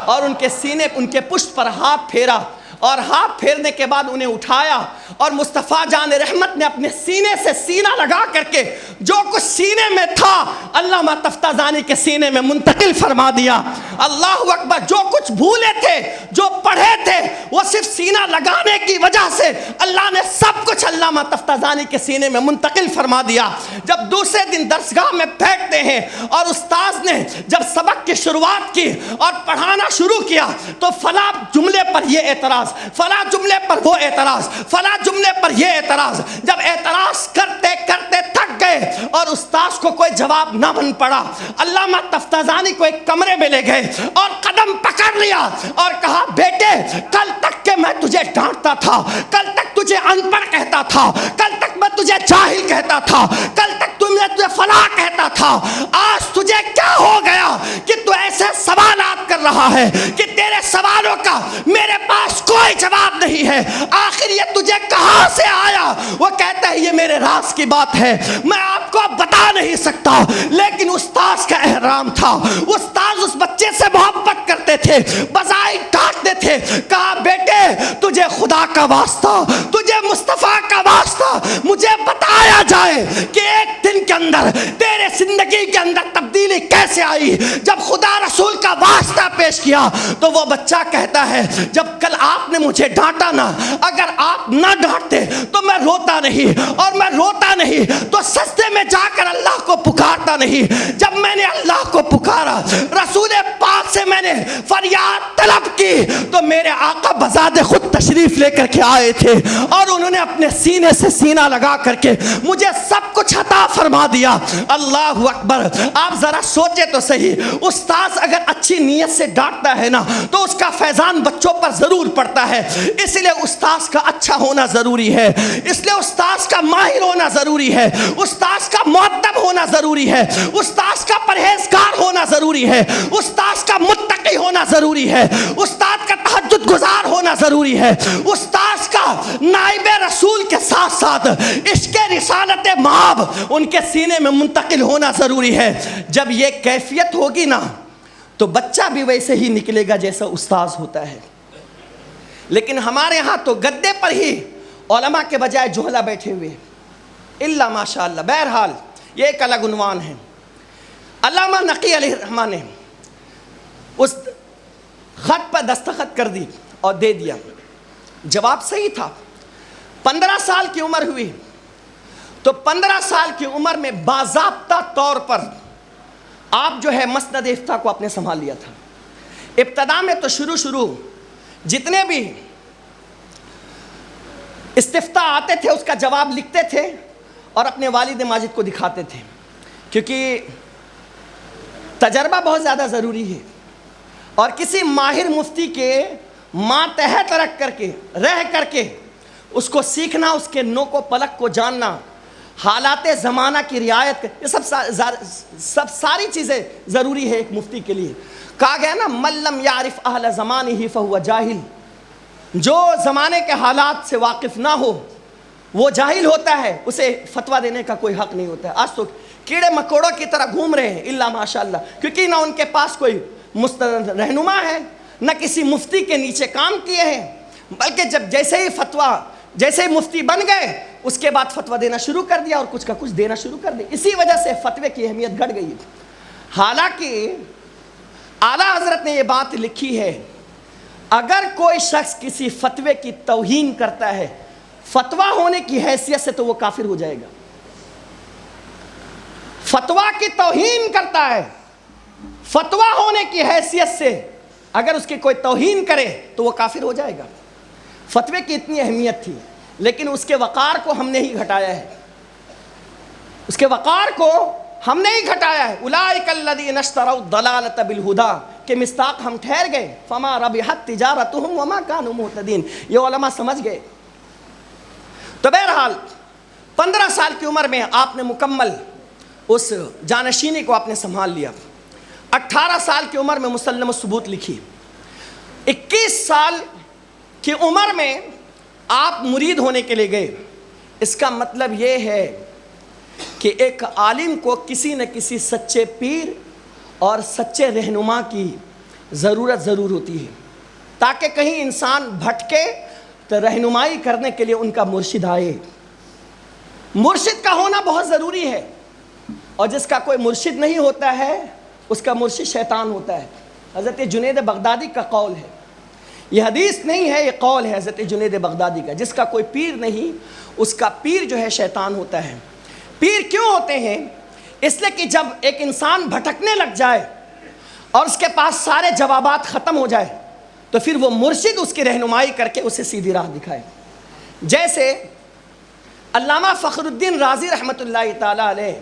اور ان کے سینے، ان کے پشت پر ہاتھ پھیرا، اور ہاتھ پھیرنے کے بعد انہیں اٹھایا، اور مصطفیٰ جان رحمت نے اپنے سینے سے سینہ لگا کر کے جو کچھ سینے میں تھا علامہ تفتازانی کے سینے میں منتقل فرما دیا۔ اللہ اکبر، جو کچھ بھولے تھے، جو پڑھے تھے، وہ صرف سینہ لگانے کی وجہ سے اللہ نے سب کچھ علامہ تفتازانی کے سینے میں منتقل فرما دیا۔ جب دوسرے دن درسگاہ میں بیٹھتے ہیں اور استاذ نے جب سبق کی شروعات کی اور پڑھانا شروع کیا تو فلاں جملے پر یہ اعتراض، فلاں جملے پر وہ اعتراض، فلاں جملے پر یہ اعتراض، جب اعتراض کرتے کرتے تھک گئے اور استاذ کو کوئی جواب نہ بن پڑا، علامہ تفتازانی کو ایک کمرے میں لے گئے اور قدم پکڑ لیا اور کہا بیٹے کل تک کہ میں تجھے ڈانٹتا تھا، کل تک تجھے ان پڑھ کہتا تھا، کل تک میں تجھے جاہل کہتا تھا، کل تک تجھے فلاں کہتا تھا، آج تجھے کیا ہو گیا کہ تو ایسے سوالات کر رہا ہے کہ تیرے سوالوں کا میرے پاس کوئی جواب نہیں ہے، آخر یہ تجھے کہاں سے آیا؟ وہ کہتا ہے یہ میرے راز کی بات ہے، میں آپ کو بتا نہیں سکتا، لیکن استاذ کا احترام تھا، استاذ اس بچے سے محبت کرتے تھے، بظاہر ڈانٹتے تھے، کہا بیٹے تجھے خدا کا واسطہ، تجھے مصطفیٰ کا واسطہ مجھے بتایا جائے کہ ایک دن کے اندر تیرے زندگی کے اندر تبدیلی کیسے آئی جب خدا رسول کا واسطہ پیش کیا۔ تو وہ بچہ کہتا ہے جب کل آپ نے مجھے ڈانٹا نا، اگر آپ نہ ڈانٹتے تو میں روتا نہیں، اور میں روتا نہیں تو سجدے میں جا کر اللہ کو پکارتا نہیں۔ جب میں نے اللہ کو پکارا، رسول پاک سے میں نے فریاد طلب کی، تو میرے آقا بذات خود تشریف لے کر کے آئے تھے اور انہوں نے اپنے سینے سے سینہ لگا کر کے مجھے سب کچھ عطا فرما دیا۔ اللہ اکبر، آپ ذرا سوچے تو صحیح، استاذ اگر اچھی نیت سے ڈانٹتا ہے نا تو اس کا فیضان بچوں پر ضرور پڑتا ہے، اس لیے استاذ کا اچھا ہونا ضروری ہے، اس لیے استاذ کا ماہر ہونا ضروری ہے، استاذ کا مؤدب ہونا ضروری ہے، استاذ کا پرہیزگار ہونا ضروری ہے، استاذ کا متقی ہونا ضروری ہے، استاد کا تہجد گزار ہونا ضروری ہے، استاذ کا نائب رسول کے ساتھ ساتھ عشق رسالت مآب ان کے سینے میں منتقل ہونا ضروری ہے۔ جب یہ کیفیت ہوگی نا تو بچہ بھی ویسے ہی نکلے گا جیسا استاذ ہوتا ہے۔ لیکن ہمارے ہاں تو گدے پر ہی علماء کے بجائے جہلا بیٹھے ہوئے، الا ماشاء اللہ۔ بہرحال یہ ایک الگ عنوان ہے۔ علامہ نقی علیہ الرحمہ نے اس خط پر دستخط کر دی اور دے دیا، جواب صحیح تھا۔ 15 سال کی عمر ہوئی تو 15 سال کی عمر میں باضابطہ طور پر آپ جو ہے مسند افتاء کو آپ نے سنبھال لیا تھا۔ ابتدا میں تو شروع جتنے بھی استفتاء آتے تھے اس کا جواب لکھتے تھے اور اپنے والد ماجد کو دکھاتے تھے، کیونکہ تجربہ بہت زیادہ ضروری ہے، اور کسی ماہر مفتی کے ماتحت رکھ کر کے رہ کر کے اس کو سیکھنا، اس کے نوک و پلک کو جاننا، حالات زمانہ کی رعایت، یہ سب ساری چیزیں ضروری ہے ایک مفتی کے لیے۔ کہا گیا نا من لم یعرف اہل زمانہ فہو جاہل، جو زمانے کے حالات سے واقف نہ ہو وہ جاہل ہوتا ہے، اسے فتویٰ دینے کا کوئی حق نہیں ہوتا ہے۔ آج تو کیڑے مکوڑوں کی طرح گھوم رہے ہیں الا ماشاءاللہ، کیونکہ نہ ان کے پاس کوئی رہنما ہے، نہ کسی مفتی کے نیچے کام کیے ہیں، بلکہ جب جیسے ہی مفتی بن گئے اس کے بعد فتویٰ دینا شروع کر دیا اور کچھ کا کچھ دینا شروع کر دیا۔ اسی وجہ سے فتوے کی اہمیت گھٹ گئی۔ حالانکہ اعلیٰ حضرت نے یہ بات لکھی ہے، اگر کوئی شخص کسی فتوے کی توہین کرتا ہے فتویٰ ہونے کی حیثیت سے تو وہ کافر ہو جائے گا۔ فتویٰ کی توہین کرتا ہے فتویٰ ہونے کی حیثیت سے، اگر اس کی کوئی توہین کرے تو وہ کافر ہو جائے گا۔ فتوے کی اتنی اہمیت تھی، لیکن اس کے وقار کو ہم نے ہی گھٹایا ہے، اس کے وقار کو ہم نے ہی گھٹایا ہے. اولئک الذین اشتروا الضلالۃ بالہدیٰ کہ مصداق ہم ٹھہر گئے. فما ربحت تجارتہم وما کانوا مہتدین. یہ علماء سمجھ گئے. تو بہرحال 15 سال کی عمر میں آپ نے مکمل اس جانشینی کو آپ نے سنبھال لیا. 18 سال کی عمر میں مسلم الثبوت لکھی. 21 سال کی عمر میں آپ مرید ہونے کے لیے گئے. اس کا مطلب یہ ہے کہ ایک عالم کو کسی نہ کسی سچے پیر اور سچے رہنما کی ضرورت ضرور ہوتی ہے تاکہ کہیں انسان بھٹکے تو رہنمائی کرنے کے لیے ان کا مرشد آئے. مرشد کا ہونا بہت ضروری ہے اور جس کا کوئی مرشد نہیں ہوتا ہے اس کا مرشد شیطان ہوتا ہے. حضرت جنید بغدادی کا قول ہے, یہ حدیث نہیں ہے, یہ قول ہے حضرت جنید بغدادی کا. جس کا کوئی پیر نہیں اس کا پیر جو ہے شیطان ہوتا ہے. پیر کیوں ہوتے ہیں؟ اس لیے کہ جب ایک انسان بھٹکنے لگ جائے اور اس کے پاس سارے جوابات ختم ہو جائے تو پھر وہ مرشد اس کی رہنمائی کر کے اسے سیدھی راہ دکھائے. جیسے علامہ فخر الدین رازی رحمۃ اللہ تعالیٰ علیہ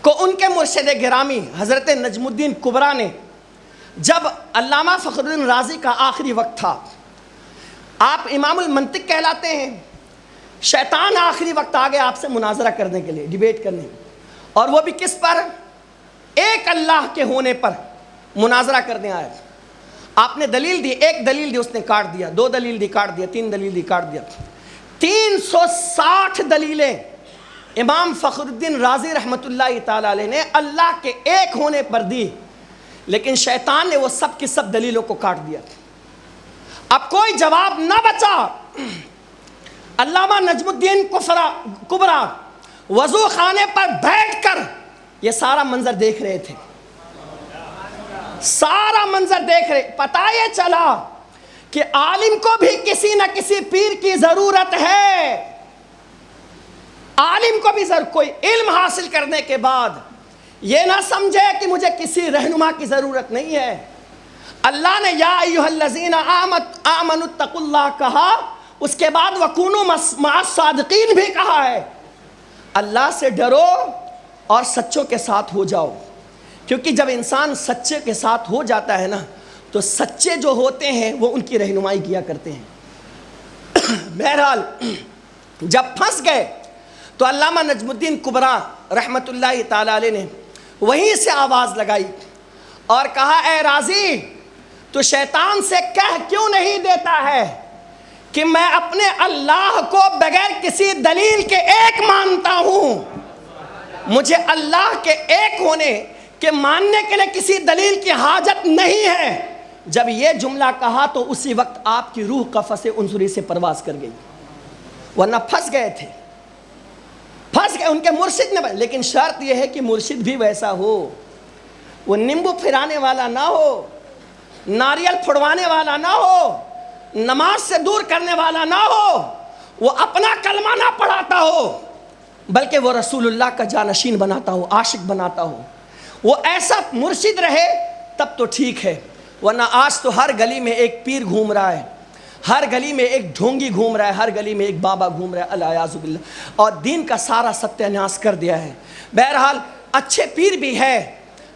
کو ان کے مرشد گرامی حضرت نجم الدین کبریٰ نے, جب علامہ فخر الدین رازی کا آخری وقت تھا, آپ امام المنطق کہلاتے ہیں, شیطان آخری وقت آ گیا آپ سے مناظرہ کرنے کے لیے, ڈیبیٹ کرنے, اور وہ بھی کس پر؟ ایک اللہ کے ہونے پر مناظرہ کرنے آیا. آپ نے دلیل دی, ایک دلیل دی اس نے کاٹ دیا, 2 دلیل دی کاٹ دیا, 3 دلیل دی کاٹ دیا. 360 دلیلیں امام فخر الدین رازی رحمۃ اللہ تعالیٰ علیہ نے اللہ کے ایک ہونے پر دی, لیکن شیطان نے وہ سب کی سب دلیلوں کو کاٹ دیا. اب کوئی جواب نہ بچا. علامہ نجم الدین کبریٰ وضو خانے پر بیٹھ کر یہ سارا منظر دیکھ رہے تھے, سارا منظر دیکھ رہے. پتہ یہ چلا کہ عالم کو بھی کسی نہ کسی پیر کی ضرورت ہے. عالم کو بھی کوئی علم حاصل کرنے کے بعد یہ نہ سمجھے کہ مجھے کسی رہنما کی ضرورت نہیں ہے. اللہ نے یا ایھا الذین آمنوا اتقوا اللہ کہا, اس کے بعد وَكُونُوا مع الصادقین بھی کہا ہے. اللہ سے ڈرو اور سچوں کے ساتھ ہو جاؤ, کیونکہ جب انسان سچے کے ساتھ ہو جاتا ہے نا تو سچے جو ہوتے ہیں وہ ان کی رہنمائی کیا کرتے ہیں. بہرحال جب پھنس گئے تو علامہ نجم الدین کبریٰ رحمۃ اللہ تعالیٰ علیہ نے وہیں سے آواز لگائی اور کہا, اے رازی تو شیطان سے کہہ کیوں نہیں دیتا ہے کہ میں اپنے اللہ کو بغیر کسی دلیل کے ایک مانتا ہوں. مجھے اللہ کے ایک ہونے کے ماننے کے لیے کسی دلیل کی حاجت نہیں ہے. جب یہ جملہ کہا تو اسی وقت آپ کی روح قفس عنصری سے پرواز کر گئی, ورنہ پھنس گئے تھے, پھنس گئے. ان کے مرشد نے, لیکن شرط یہ ہے کہ مرشد بھی ویسا ہو, وہ نیمبو پھرانے والا نہ ہو, ناریل پھڑوانے والا نہ ہو, نماز سے دور کرنے والا نہ ہو, وہ اپنا کلمہ نہ پڑھاتا ہو بلکہ وہ رسول اللہ کا جانشین بناتا ہو, عاشق بناتا ہو. وہ ایسا مرشد رہے تب تو ٹھیک ہے, ورنہ آج تو ہر گلی میں ایک پیر گھوم رہا ہے, ہر گلی میں ایک ڈھونگی گھوم رہا ہے, ہر گلی میں ایک بابا گھوم رہا ہے, الیاذ باللہ, اور دین کا سارا ستیہ ناش کر دیا ہے. بہرحال اچھے پیر بھی ہے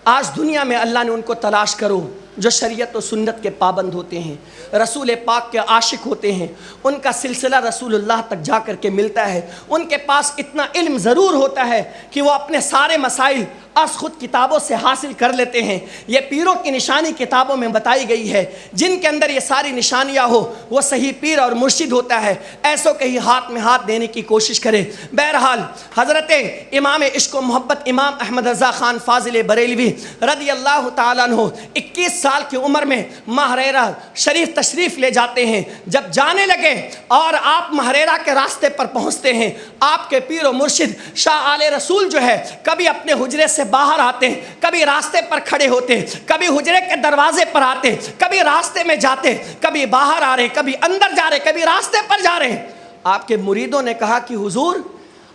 آج دنیا میں, اللہ نے ان کو تلاش کرو جو شریعت و سنت کے پابند ہوتے ہیں, رسول پاک کے عاشق ہوتے ہیں, ان کا سلسلہ رسول اللہ تک جا کر کے ملتا ہے. ان کے پاس اتنا علم ضرور ہوتا ہے کہ وہ اپنے سارے مسائل از خود کتابوں سے حاصل کر لیتے ہیں. یہ پیروں کی نشانی کتابوں میں بتائی گئی ہے, جن کے اندر یہ ساری نشانیاں ہو وہ صحیح پیر اور مرشد ہوتا ہے. ایسو کہیں ہاتھ میں ہاتھ دینے کی کوشش کرے. بہرحال حضرت امام عشق و محبت امام احمد رضا خان فاضل بریلوی رضی اللہ تعالیٰ عنہ 21 سال کی عمر میں ماہریرہ شریف تشریف لے جاتے ہیں. جب جانے لگے اور آپ ماہریرہ کے راستے پر پہنچتے ہیں, آپ کے پیر و مرشد شاہ آل رسول جو ہے کبھی اپنے حجرے سے باہر آتے, کبھی راستے پر کھڑے ہوتے, کبھی حجرے کے دروازے پر آتے, کبھی راستے میں جاتے, کبھی باہر آ رہے, کبھی اندر جا رہے, کبھی راستے پر جا رہے. آپ کے مریدوں نے کہا کہ حضور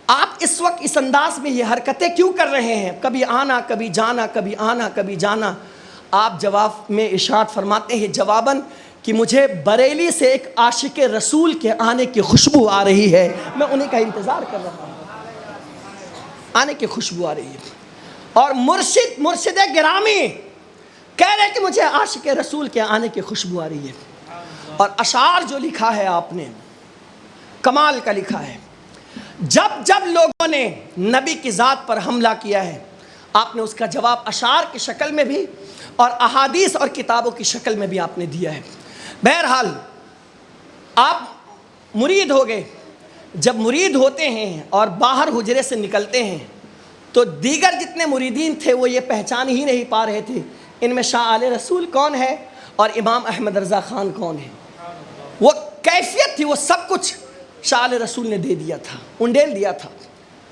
آپ اس وقت اس انداز میں یہ حرکتیں کیوں کر رہے ہیں, کبھی آنا کبھی جانا, کبھی آنا کبھی جانا. آپ جواب میں ارشاد فرماتے ہیں جواباً کہ مجھے بریلی سے ایک عاشق رسول کے آنے کی خوشبو آ رہی ہے, میں انہیں کا انتظار کر رہا ہوں, آنے کی خوشبو آ رہی ہے. اور مرشد گرامی کہہ رہے کہ مجھے عاشق رسول کے آنے کی خوشبو آ رہی ہے. اور اشعار جو لکھا ہے آپ نے کمال کا لکھا ہے. جب لوگوں نے نبی کی ذات پر حملہ کیا ہے آپ نے اس کا جواب اشعار کی شکل میں بھی اور احادیث اور کتابوں کی شکل میں بھی آپ نے دیا ہے. بہرحال آپ مرید ہو گئے. جب مرید ہوتے ہیں اور باہر حجرے سے نکلتے ہیں تو دیگر جتنے مریدین تھے وہ یہ پہچان ہی نہیں پا رہے تھے ان میں شاہ آل رسول کون ہے اور امام احمد رضا خان کون ہے. وہ کیفیت تھی، وہ سب کچھ شاہ آل رسول نے دے دیا تھا، انڈیل دیا تھا.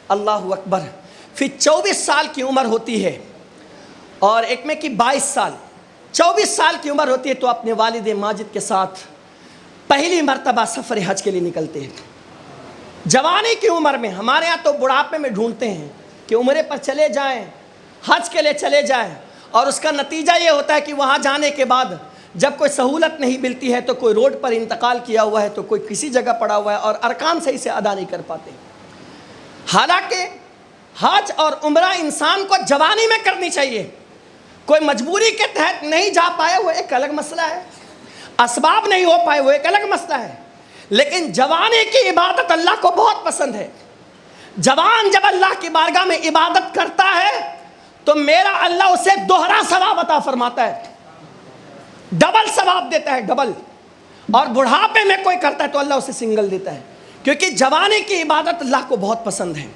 اللہ اکبر. پھر 24 سال کی عمر ہوتی ہے اور ایک میں کی 22 سال 24 سال کی عمر ہوتی ہے تو اپنے والد ماجد کے ساتھ پہلی مرتبہ سفر حج کے لیے نکلتے ہیں. جوانی کی عمر میں، ہمارے ہاں تو بڑھاپے میں ڈھونڈتے ہیں کہ عمرے پر چلے جائیں، حج کے لیے چلے جائیں، اور اس کا نتیجہ یہ ہوتا ہے کہ وہاں جانے کے بعد جب کوئی سہولت نہیں ملتی ہے تو کوئی روڈ پر انتقال کیا ہوا ہے تو کوئی کسی جگہ پڑا ہوا ہے اور ارکان صحیح سے ادا نہیں کر پاتے. حالانکہ حج اور عمرہ انسان کو جوانی میں کرنی چاہیے. کوئی مجبوری کے تحت نہیں جا پائے وہ ایک الگ مسئلہ ہے، اسباب نہیں ہو پائے وہ ایک الگ مسئلہ ہے، لیکن جوانی کی عبادت اللہ کو بہت پسند ہے. جوان جب اللہ کی بارگاہ میں عبادت کرتا ہے تو میرا اللہ اسے دوہرا ثواب عطا فرماتا ہے، ڈبل ثواب دیتا ہے، ڈبل. اور بڑھاپے میں کوئی کرتا ہے تو اللہ اسے سنگل دیتا ہے، کیونکہ جوانی کی عبادت اللہ کو بہت پسند ہے.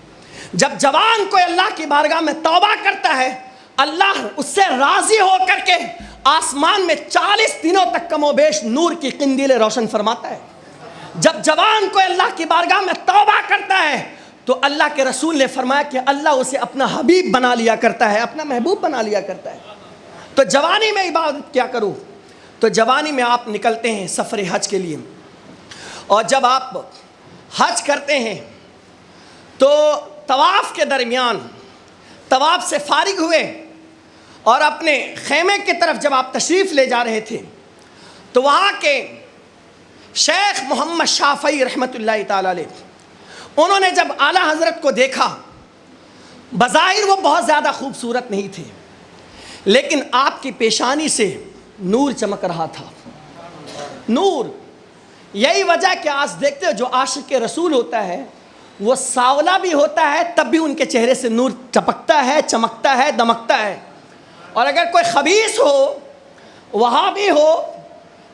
جب جوان کوئی اللہ کی بارگاہ میں توبہ کرتا ہے اللہ اس سے راضی ہو کر کے آسمان میں 40 دنوں تک کم و بیش نور کی قندیلیں روشن فرماتا ہے. جب جوان کوئی اللہ کی بارگاہ میں توبہ کرتا ہے تو اللہ کے رسول نے فرمایا کہ اللہ اسے اپنا حبیب بنا لیا کرتا ہے، اپنا محبوب بنا لیا کرتا ہے. تو جوانی میں عبادت کیا کروں؟ تو جوانی میں آپ نکلتے ہیں سفر حج کے لیے، اور جب آپ حج کرتے ہیں تو طواف کے درمیان طواف سے فارغ ہوئے اور اپنے خیمے کی طرف جب آپ تشریف لے جا رہے تھے تو وہاں کے شیخ محمد شافعی رحمۃ اللہ تعالی علیہ انہوں نے جب اعلیٰ حضرت کو دیکھا، بظاہر وہ بہت زیادہ خوبصورت نہیں تھے لیکن آپ کی پیشانی سے نور چمک رہا تھا. نور. یہی وجہ کہ آج دیکھتے ہو جو عاشق رسول ہوتا ہے وہ ساولا بھی ہوتا ہے تب بھی ان کے چہرے سے نور چپکتا ہے، چمکتا ہے، دمکتا ہے. اور اگر کوئی خبیث ہو، وہابی ہو،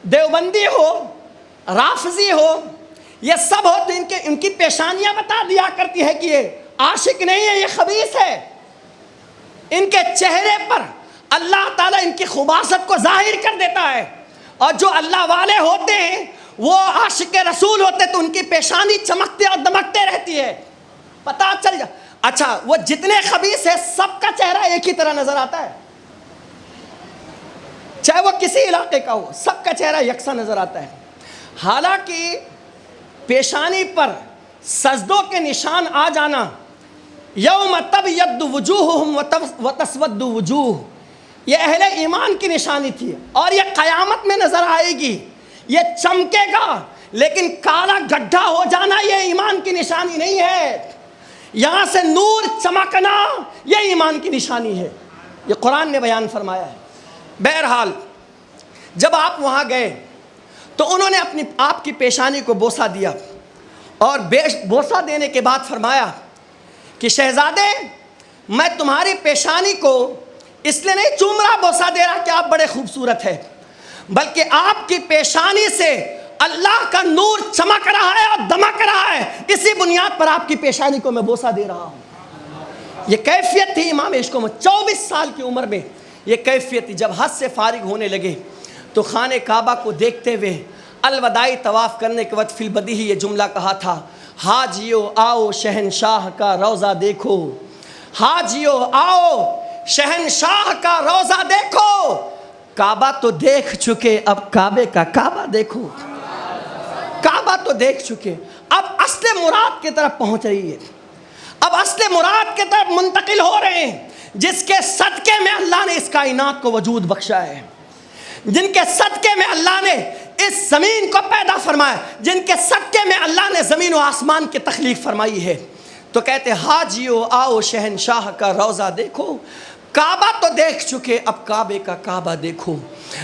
دیوبندی ہو، رافضی ہو، یہ سب ہو تو ان کی پیشانیاں بتا دیا کرتی ہے کہ یہ عاشق نہیں ہے، یہ خبیث ہے. ان کے چہرے پر اللہ تعالیٰ ان کی خباثت کو ظاہر کر دیتا ہے. اور جو اللہ والے ہوتے ہیں وہ عاشق رسول ہوتے تو ان کی پیشانی چمکتے اور دمکتے رہتی ہے، پتہ چل جا. اچھا وہ جتنے خبیث ہیں سب کا چہرہ ایک ہی طرح نظر آتا ہے، چاہے وہ کسی علاقے کا ہو، سب کا چہرہ یکساں نظر آتا ہے. حالانکہ پیشانی پر سجدوں کے نشان آ جانا، یوم تبیض وجوہہم وتسود وجوہ، یہ اہل ایمان کی نشانی تھی اور یہ قیامت میں نظر آئے گی. یہ چمکے گا لیکن کالا گڈھا ہو جانا یہ ایمان کی نشانی نہیں ہے. یہاں سے نور چمکنا یہ ایمان کی نشانی ہے، یہ قرآن نے بیان فرمایا ہے. بہرحال جب آپ وہاں گئے تو انہوں نے آپ کی پیشانی کو بوسہ دیا اور بوسہ دینے کے بعد فرمایا کہ شہزادے میں تمہاری پیشانی کو اس لیے نہیں چوم رہا، بوسہ دے رہا کہ آپ بڑے خوبصورت ہیں، بلکہ آپ کی پیشانی سے اللہ کا نور چمک رہا ہے اور دمک رہا ہے، اسی بنیاد پر آپ کی پیشانی کو میں بوسہ دے رہا ہوں. یہ کیفیت تھی امام عشق و 24 سال کی عمر میں یہ کیفیت تھی. جب حج سے فارغ ہونے لگے تو خانہ کعبہ کو دیکھتے ہوئے الوداعی طواف کرنے کے وقت فی البدیہی یہ جملہ کہا تھا، حاجیو آؤ شہنشاہ کا روضہ دیکھو، حاجیو آؤ شہنشاہ کا روضہ دیکھو، کعبہ تو دیکھ چکے اب کعبے کا کعبہ دیکھو. کعبہ تو دیکھ چکے اب اصل مراد کی طرف پہنچ رہی ہے، اب اصل مراد کی طرف منتقل ہو رہے ہیں، جس کے صدقے میں اللہ نے اس کائنات کو وجود بخشا ہے، جن کے صدقے میں اللہ نے اس زمین کو پیدا فرمایا، جن کے صدقے میں اللہ نے زمین و آسمان کی تخلیق فرمائی ہے. تو کہتے حاجیو آؤ شہنشاہ کا روضہ دیکھو، کعبہ تو دیکھ چکے اب کعبے کا کعبہ دیکھو۔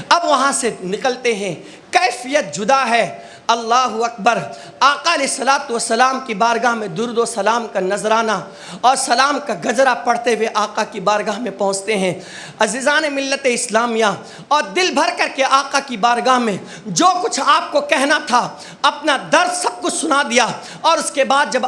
اب وہاں سے نکلتے ہیں، کیفیت جدا ہے۔ اللہ اکبر، آقا علیہ الصلوۃ والسلام کی بارگاہ میں درود و سلام کا نذرانہ اور سلام کا گجرہ پڑھتے ہوئے آقا کی بارگاہ میں پہنچتے ہیں عزیزان ملت اسلامیہ، اور دل بھر کر کے آقا کی بارگاہ میں جو کچھ آپ کو کہنا تھا اپنا درد سب کچھ سنا دیا۔ اور اس کے بعد جب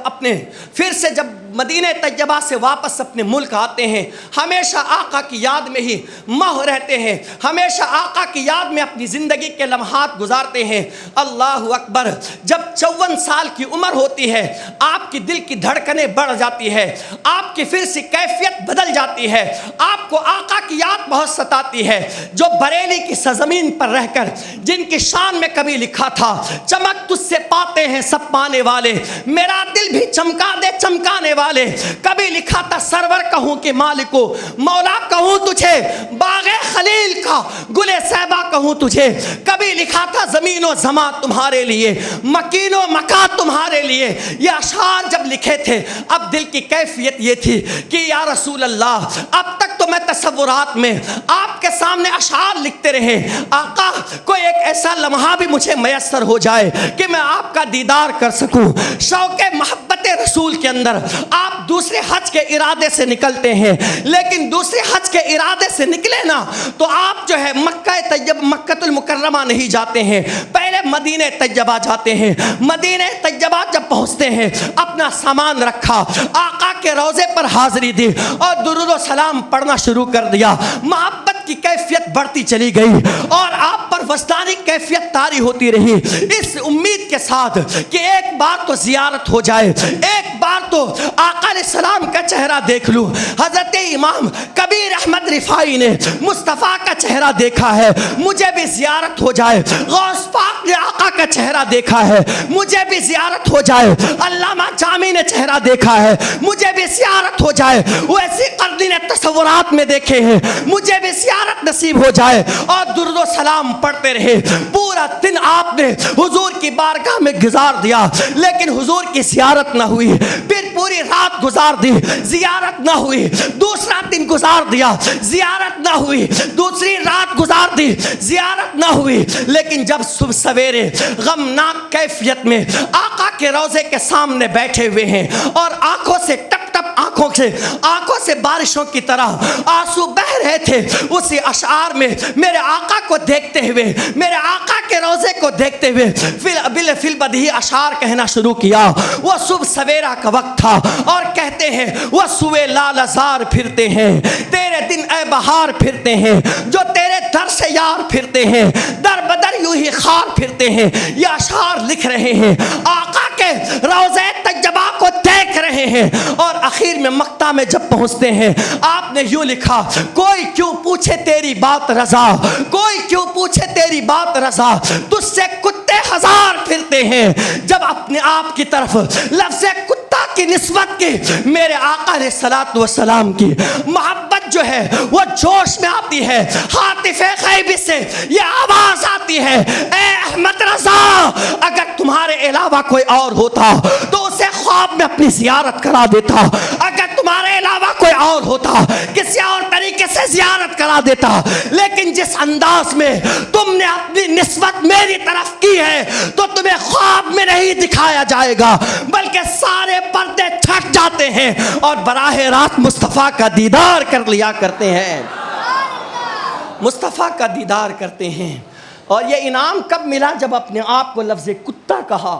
پھر سے جب مدینہ طیبہ سے واپس اپنے ملک آتے ہیں، ہمیشہ آقا کی یاد میں ہی محو رہتے ہیں، ہمیشہ آقا کی یاد میں اپنی زندگی کے لمحات گزارتے ہیں۔ اللہ اکبر، جب 54 سال کی عمر ہوتی ہے آپ کی دل کی دھڑکنیں بڑھ جاتی ہے، آپ کی پھر سے کیفیت بدل جاتی ہے، آپ کو آقا کی یاد بہت ستاتی ہے۔ جو بریلی کی سرزمین پر رہ کر جن کی شان میں کبھی لکھا تھا چمک تجھ سے پاتے ہیں سب پانے والے، میرا دل بھی چمکا دے چمکانے والے، کبھی لکھا تھا سرور کہوں کہ مالکو مولا کہوں تجھے، باغ خلیل کا گل صیبہ کہوں تجھے، کبھی لکھا تھا زمین و زمان تمہارے لیے، مکین و مکا تمہارے لیے۔ یہ اشعار جب لکھے تھے اب دل کی کیفیت یہ تھی کہ یا رسول اللہ، اب تک تو میں تصورات میں آپ کے سامنے اشعار لکھتے رہے، آقا کوئی ایک ایسا لمحہ بھی مجھے میسر ہو جائے کہ میں آپ کا دیدار کر سکوں۔ شوق محبت رسول کے اندر آپ دوسرے حج کے ارادے سے نکلتے ہیں، لیکن دوسرے حج کے ارادے سے نکلے نا تو آپ جو ہے مکہ المکرمہ نہیں جاتے ہیں، پہلے مدینہ طیبہ جاتے ہیں۔ مدینہ طیبہ جب پہنچتے ہیں اپنا سامان رکھا، آقا کے روضے پر حاضری دی اور درود و سلام پڑھنا شروع کر دیا۔ محبت کی کیفیت بڑھتی چلی گئی اور آپ پر وجدانی کیفیت طاری ہوتی رہی، اس امید کے ساتھ کہ ایک بار تو زیارت ہو جائے، ایک بار تو آقا علیہ السلام کا چہرہ دیکھ لوں۔ حضرت امام کبیر احمد رفاعی نے مصطفیٰ کا چہرہ دیکھا ہے، مجھے بھی زیارت ہو جائے۔ غوث پاک نے آقا کا چہرہ دیکھا ہے، مجھے بھی زیارت ہو جائے۔ علامہ جامی نے چہرہ دیکھا ہے، مجھے بھی زیارت ہو جائے۔ ویسی قرنی نے تصورات میں دیکھے ہیں، مجھے بھی زیارت نصیب ہو جائے۔ اور درود و سلام پڑھتے رہے، پورا دن آپ نے حضور کی بارگاہ میں گزار دیا، لیکن حضور کی زیارت نہ ہوئی۔ پھر پوری رات گزار دی، زیارت نہ ہوئی۔ دوسرا دن گزار دیا، زیارت نہ ہوئی۔ دوسری رات گزار دی، زیارت نہ ہوئی۔ لیکن جب صبح سویرے غمناک کیفیت میں آقا کے روضے کے سامنے بیٹھے ہوئے ہیں اور آنکھوں سے ٹپ ٹپ آنکھوں سے بارشوں کی طرح آنسو بہ رہے تھے، اسی اشعار میں میرے آقا کو دیکھتے ہوئے، میرے آقا کے روضے کو دیکھتے ہوئے فی البدیہی اشعار کہنا شروع کیا۔ وہ صبح سویرا کا وقت تھا اور کہتے ہیں وہ سوئے لال ازار پھرتے ہیں، تیرے دن اے بہار پھرتے ہیں، جو تیرے در سے یار پھرتے ہیں، در بدر یوں ہی خار پھرتے ہیں۔ یہ اشعار لکھ رہے ہیں، آقا کے روضے طیبہ کو دیکھ رہے ہیں، اور اخیر میں مکہ میں جب پہنچتے ہیں آپ نے یوں لکھا، کوئی کیوں پوچھے تیری بات رضا، کوئی کیوں پوچھے تیری بات رضا، تجھ سے کتے ہزار پھرتے ہیں۔ جب اپنے آپ کی طرف لفظ کتا کی نسبت کی میرے آقا علیہ الصلوۃ والسلام کی محبت جو ہے وہ جوش میں آتی ہے، حاطف غیبی سے یہ آواز آتی ہے، اے احمد رضا، اگر تمہارے علاوہ کوئی اور ہوتا تو اسے خواب میں اپنی زیارت کرا دیتا، اگر تمہارے علاوہ کوئی اور ہوتا کسی اور طریقے سے زیارت کرا دیتا، لیکن جس انداز میں تم نے اپنی نسبت میری طرف کی ہے تو تمہیں خواب میں نہیں دکھایا جائے گا، بلکہ سارے پردے چھٹ جاتے ہیں اور براہ راست مصطفیٰ کا دیدار کر لیا کرتے ہیں، مصطفیٰ کا دیدار کرتے ہیں۔ اور یہ انعام کب ملا؟ جب اپنے آپ کو لفظ کتا کہا۔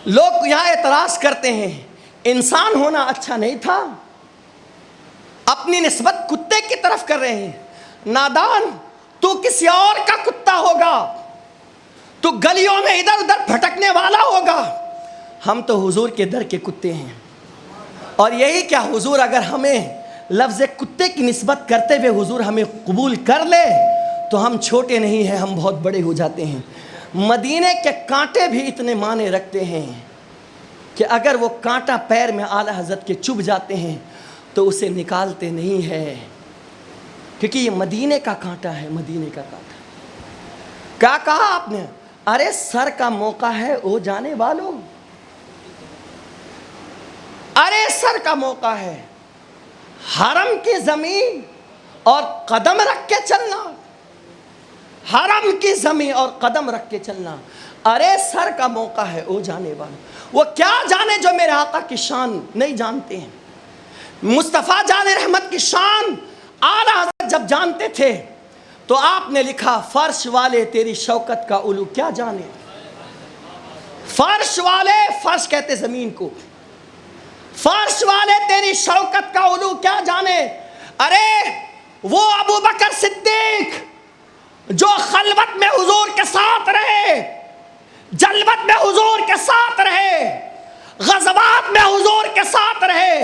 لوگ یہاں اعتراض کرتے ہیں انسان ہونا اچھا نہیں تھا، اپنی نسبت کتے کی طرف کر رہے ہیں۔ نادان، تو کسی اور کا کتا ہوگا، تو گلیوں میں ادھر ادھر بھٹکنے والا ہوگا، ہم تو حضور کے در کے کتے ہیں۔ اور یہی کیا، حضور اگر ہمیں لفظ کتے کی نسبت کرتے ہوئے حضور ہمیں قبول کر لے تو ہم چھوٹے نہیں ہیں، ہم بہت بڑے ہو جاتے ہیں۔ مدینے کے کانٹے بھی اتنے معنی رکھتے ہیں کہ اگر وہ کانٹا پیر میں اعلیٰ حضرت کے چبھ جاتے ہیں تو اسے نکالتے نہیں ہے، کیونکہ یہ مدینے کا کانٹا ہے، مدینے کا کانٹا۔ کیا کہا آپ نے؟ ارے سر کا موقع ہے او جانے والوں، ارے سر کا موقع ہے، حرم کی زمین اور قدم رکھ کے چلنا، حرم کی زمین اور قدم رکھ کے چلنا، ارے سر کا موقع ہے او جانے والا۔ وہ کیا جانے جو میرے آقا کی شان نہیں جانتے ہیں، مصطفیٰ جان رحمت کی شان اعلیٰ حضرت جب جانتے تھے تو آپ نے لکھا فرش والے تیری شوکت کا علو کیا جانے۔ فرش والے، فرش کہتے زمین کو، فرش والے تیری شوکت کا علو کیا جانے۔ ارے وہ ابو بکر صدیق جو خلوت میں حضور کے ساتھ رہے، جلوت میں حضور کے ساتھ رہے، غزوات میں حضور کے ساتھ رہے،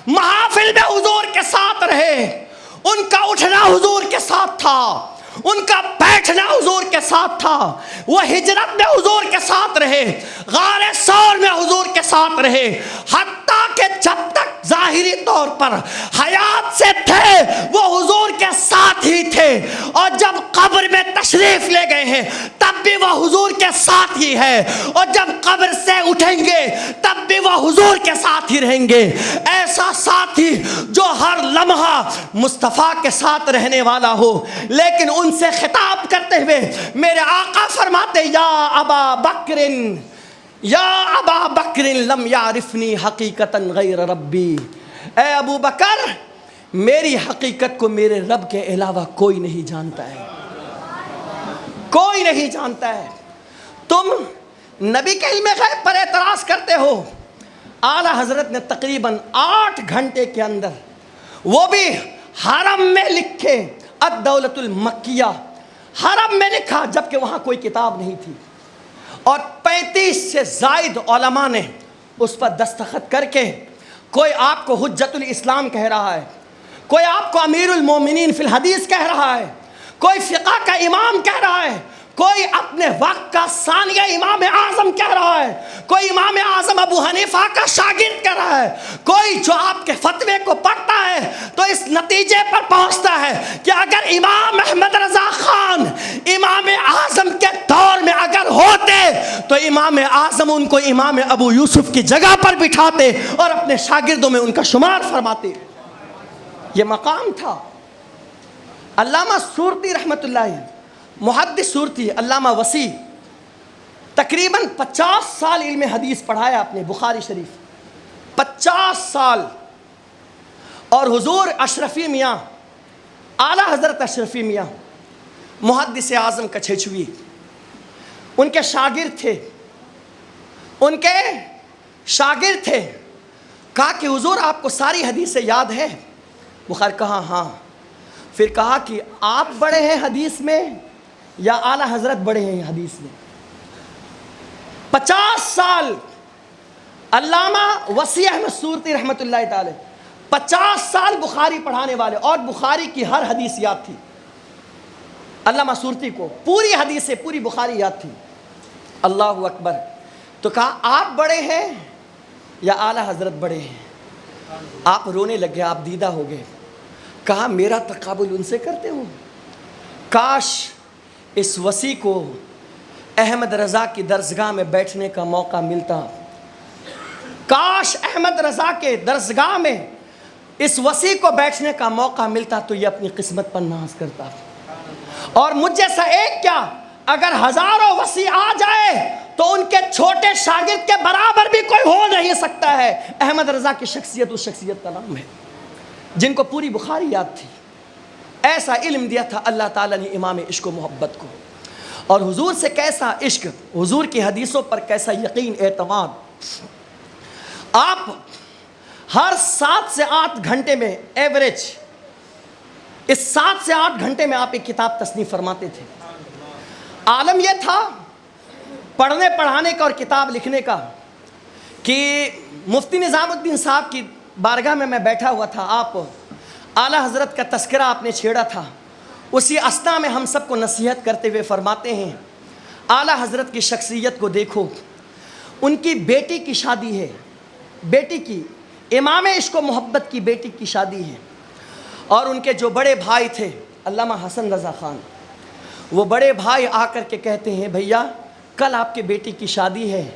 محافل میں حضور کے ساتھ رہے، ان کا اٹھنا حضور کے ساتھ تھا، ان کا بیٹھنا حضور کے ساتھ تھا، وہ ہجرت میں حضور کے ساتھ رہے، غار ثور میں حضور کے ساتھ رہے، حتیٰ کہ جب تک ظاہری طور پر حیات سے تھے وہ حضور کے ساتھ ہی تھے، اور جب قبر میں تشریف لے گئے ہیں تب بھی وہ حضور کے ساتھ ہی ہے، اور جب قبر سے اٹھیں گے تب بھی وہ حضور کے ساتھ ہی رہیں گے۔ ایسا ساتھی جو ہر لمحہ مصطفیٰ کے ساتھ رہنے والا ہو۔ لیکن ان سے خطاب کرتے ہوئے میرے آقا فرماتے یا ابا بکر، یا ابا بکر لم یعرفنی حقیقتا غیر ربی، اے ابو بکر میری حقیقت کو میرے رب کے علاوہ کوئی نہیں جانتا ہے، کوئی نہیں جانتا ہے۔ تم نبی کے علم غیب پر اعتراض کرتے ہو۔ اعلیٰ حضرت نے تقریباً 8 گھنٹے کے اندر، وہ بھی حرم میں لکھے، الدولۃ المکیہ، حرم میں لکھا جبکہ وہاں کوئی کتاب نہیں تھی، اور 35 سے زائد علماء نے اس پر دستخط کر کے، کوئی آپ کو حجت الاسلام کہہ رہا ہے، کوئی آپ کو امیر المومنین فی الحدیث کہہ رہا ہے، کوئی فقہ کا امام کہہ رہا ہے، کوئی اپنے وقت کا ثانیہ امام اعظم کہہ رہا ہے، کوئی امام اعظم ابو حنیفہ کا شاگرد کہہ رہا ہے، کوئی جو آپ کے فتوے کو پڑھتا ہے تو اس نتیجے پر پہنچتا ہے کہ اگر امام احمد رضا خان امام اعظم کے دور میں اگر ہوتے تو امام اعظم ان کو امام ابو یوسف کی جگہ پر بٹھاتے اور اپنے شاگردوں میں ان کا شمار فرماتے۔ یہ مقام تھا۔ علامہ سورتی رحمت اللہ، محدث سورتی، علامہ وسیع، تقریباً 50 سال علم حدیث پڑھایا اپنے بخاری شریف، 50 سال، اور حضور اشرفی میاں، اعلیٰ حضرت اشرفی میاں محدث اعظم کا چھچوی ان کے شاگرد تھے، ان کے شاگرد تھے۔ کہا کہ حضور آپ کو ساری حدیثیں یاد ہے؟ بخاری کہا ہاں۔ پھر کہا کہ آپ بڑے ہیں حدیث میں یا اعلیٰ حضرت بڑے ہیں حدیث میں؟ 50 سال علامہ وسیع احمد سورتی رحمت اللہ تعالی، 50 سال بخاری پڑھانے والے، اور بخاری کی ہر حدیث یاد تھی علامہ سورتی کو، پوری حدیثیں، پوری بخاری یاد تھی۔ اللہ اکبر۔ تو کہا آپ بڑے ہیں یا اعلیٰ حضرت بڑے ہیں؟ آپ رونے لگے، آپ دیدہ ہو گئے۔ کہا میرا تقابل ان سے کرتے ہو؟ کاش اس وسیع کو احمد رضا کی درسگاہ میں بیٹھنے کا موقع ملتا، کاش احمد رضا کے درسگاہ میں اس وسیع کو بیٹھنے کا موقع ملتا تو یہ اپنی قسمت پر ناز کرتا۔ اور مجھ جیسا ایک کیا، اگر ہزاروں وسیع آ جائے تو ان کے چھوٹے شاگرد کے برابر بھی کوئی ہو نہیں سکتا ہے۔ احمد رضا کی شخصیت اس شخصیت کا نام ہے جن کو پوری بخاری یاد تھی۔ ایسا علم دیا تھا اللہ تعالیٰ نے امام عشق و محبت کو، اور حضور سے کیسا عشق، حضور کی حدیثوں پر کیسا یقین، اعتماد۔ آپ ہر 7 سے 8 گھنٹے میں ایوریج، اس 7 سے 8 گھنٹے میں آپ ایک کتاب تصنیف فرماتے تھے۔ عالم یہ تھا پڑھنے پڑھانے کا اور کتاب لکھنے کا کہ مفتی نظام الدین صاحب کی بارگاہ میں بیٹھا ہوا تھا، آپ اعلیٰ حضرت کا تذکرہ آپ نے چھیڑا تھا، اسی اثنا میں ہم سب کو نصیحت کرتے ہوئے فرماتے ہیں اعلیٰ حضرت کی شخصیت کو دیکھو، ان کی بیٹی کی شادی ہے، بیٹی کی، امام عشق و محبت کی بیٹی کی شادی ہے، اور ان کے جو بڑے بھائی تھے علامہ حسن رضا خان، وہ بڑے بھائی آ کر کے کہتے ہیں بھیا کل آپ کے بیٹی کی شادی ہے،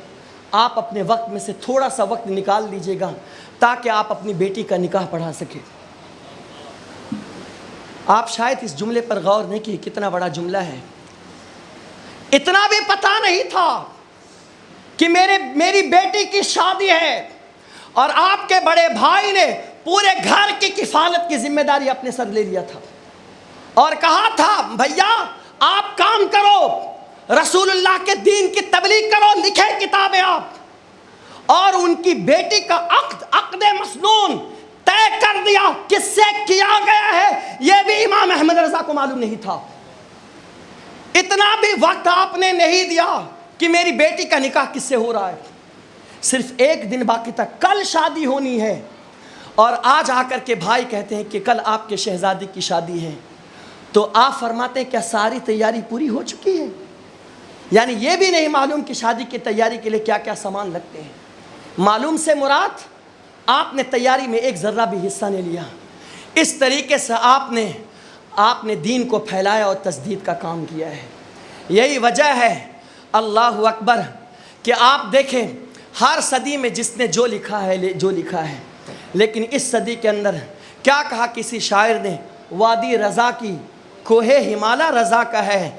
آپ اپنے وقت میں سے تھوڑا سا وقت نکال لیجئے گا تاکہ آپ اپنی بیٹی کا نکاح پڑھا سکیں۔ آپ شاید اس جملے پر غور نہیں کی، کتنا بڑا جملہ ہے۔ اتنا بھی پتہ نہیں تھا کہ میری بیٹی کی شادی ہے، اور آپ کے بڑے بھائی نے پورے گھر کی کفالت کی ذمہ داری اپنے سر لے لیا تھا اور کہا تھا بھیا آپ کام کرو، رسول اللہ کے دین کی تبلیغ کرو، لکھے کتابیں آپ، اور ان کی بیٹی کا عقد مسنون طے کر دیا۔ کس سے کیا گیا ہے یہ بھی امام احمد رضا کو معلوم نہیں تھا۔ اتنا بھی وقت آپ نے نہیں دیا کہ میری بیٹی کا نکاح کس سے ہو رہا ہے۔ صرف ایک دن باقی تھا، کل شادی ہونی ہے، اور آج آ کر کے بھائی کہتے ہیں کہ کل آپ کے شہزادی کی شادی ہے، تو آپ فرماتے ہیں کیا ساری تیاری پوری ہو چکی ہے؟ یعنی یہ بھی نہیں معلوم کہ شادی کی تیاری کے لیے کیا کیا سامان لگتے ہیں۔ معلوم سے مراد آپ نے تیاری میں ایک ذرہ بھی حصہ نہیں لیا۔ اس طریقے سے آپ نے دین کو پھیلایا اور تجدید کا کام کیا ہے۔ یہی وجہ ہے اللہ اکبر کہ آپ دیکھیں ہر صدی میں جس نے جو لکھا ہے، لیکن اس صدی کے اندر کیا کہا کسی شاعر نے، وادی رضا کی کوہ ہمالا رضا کا ہے،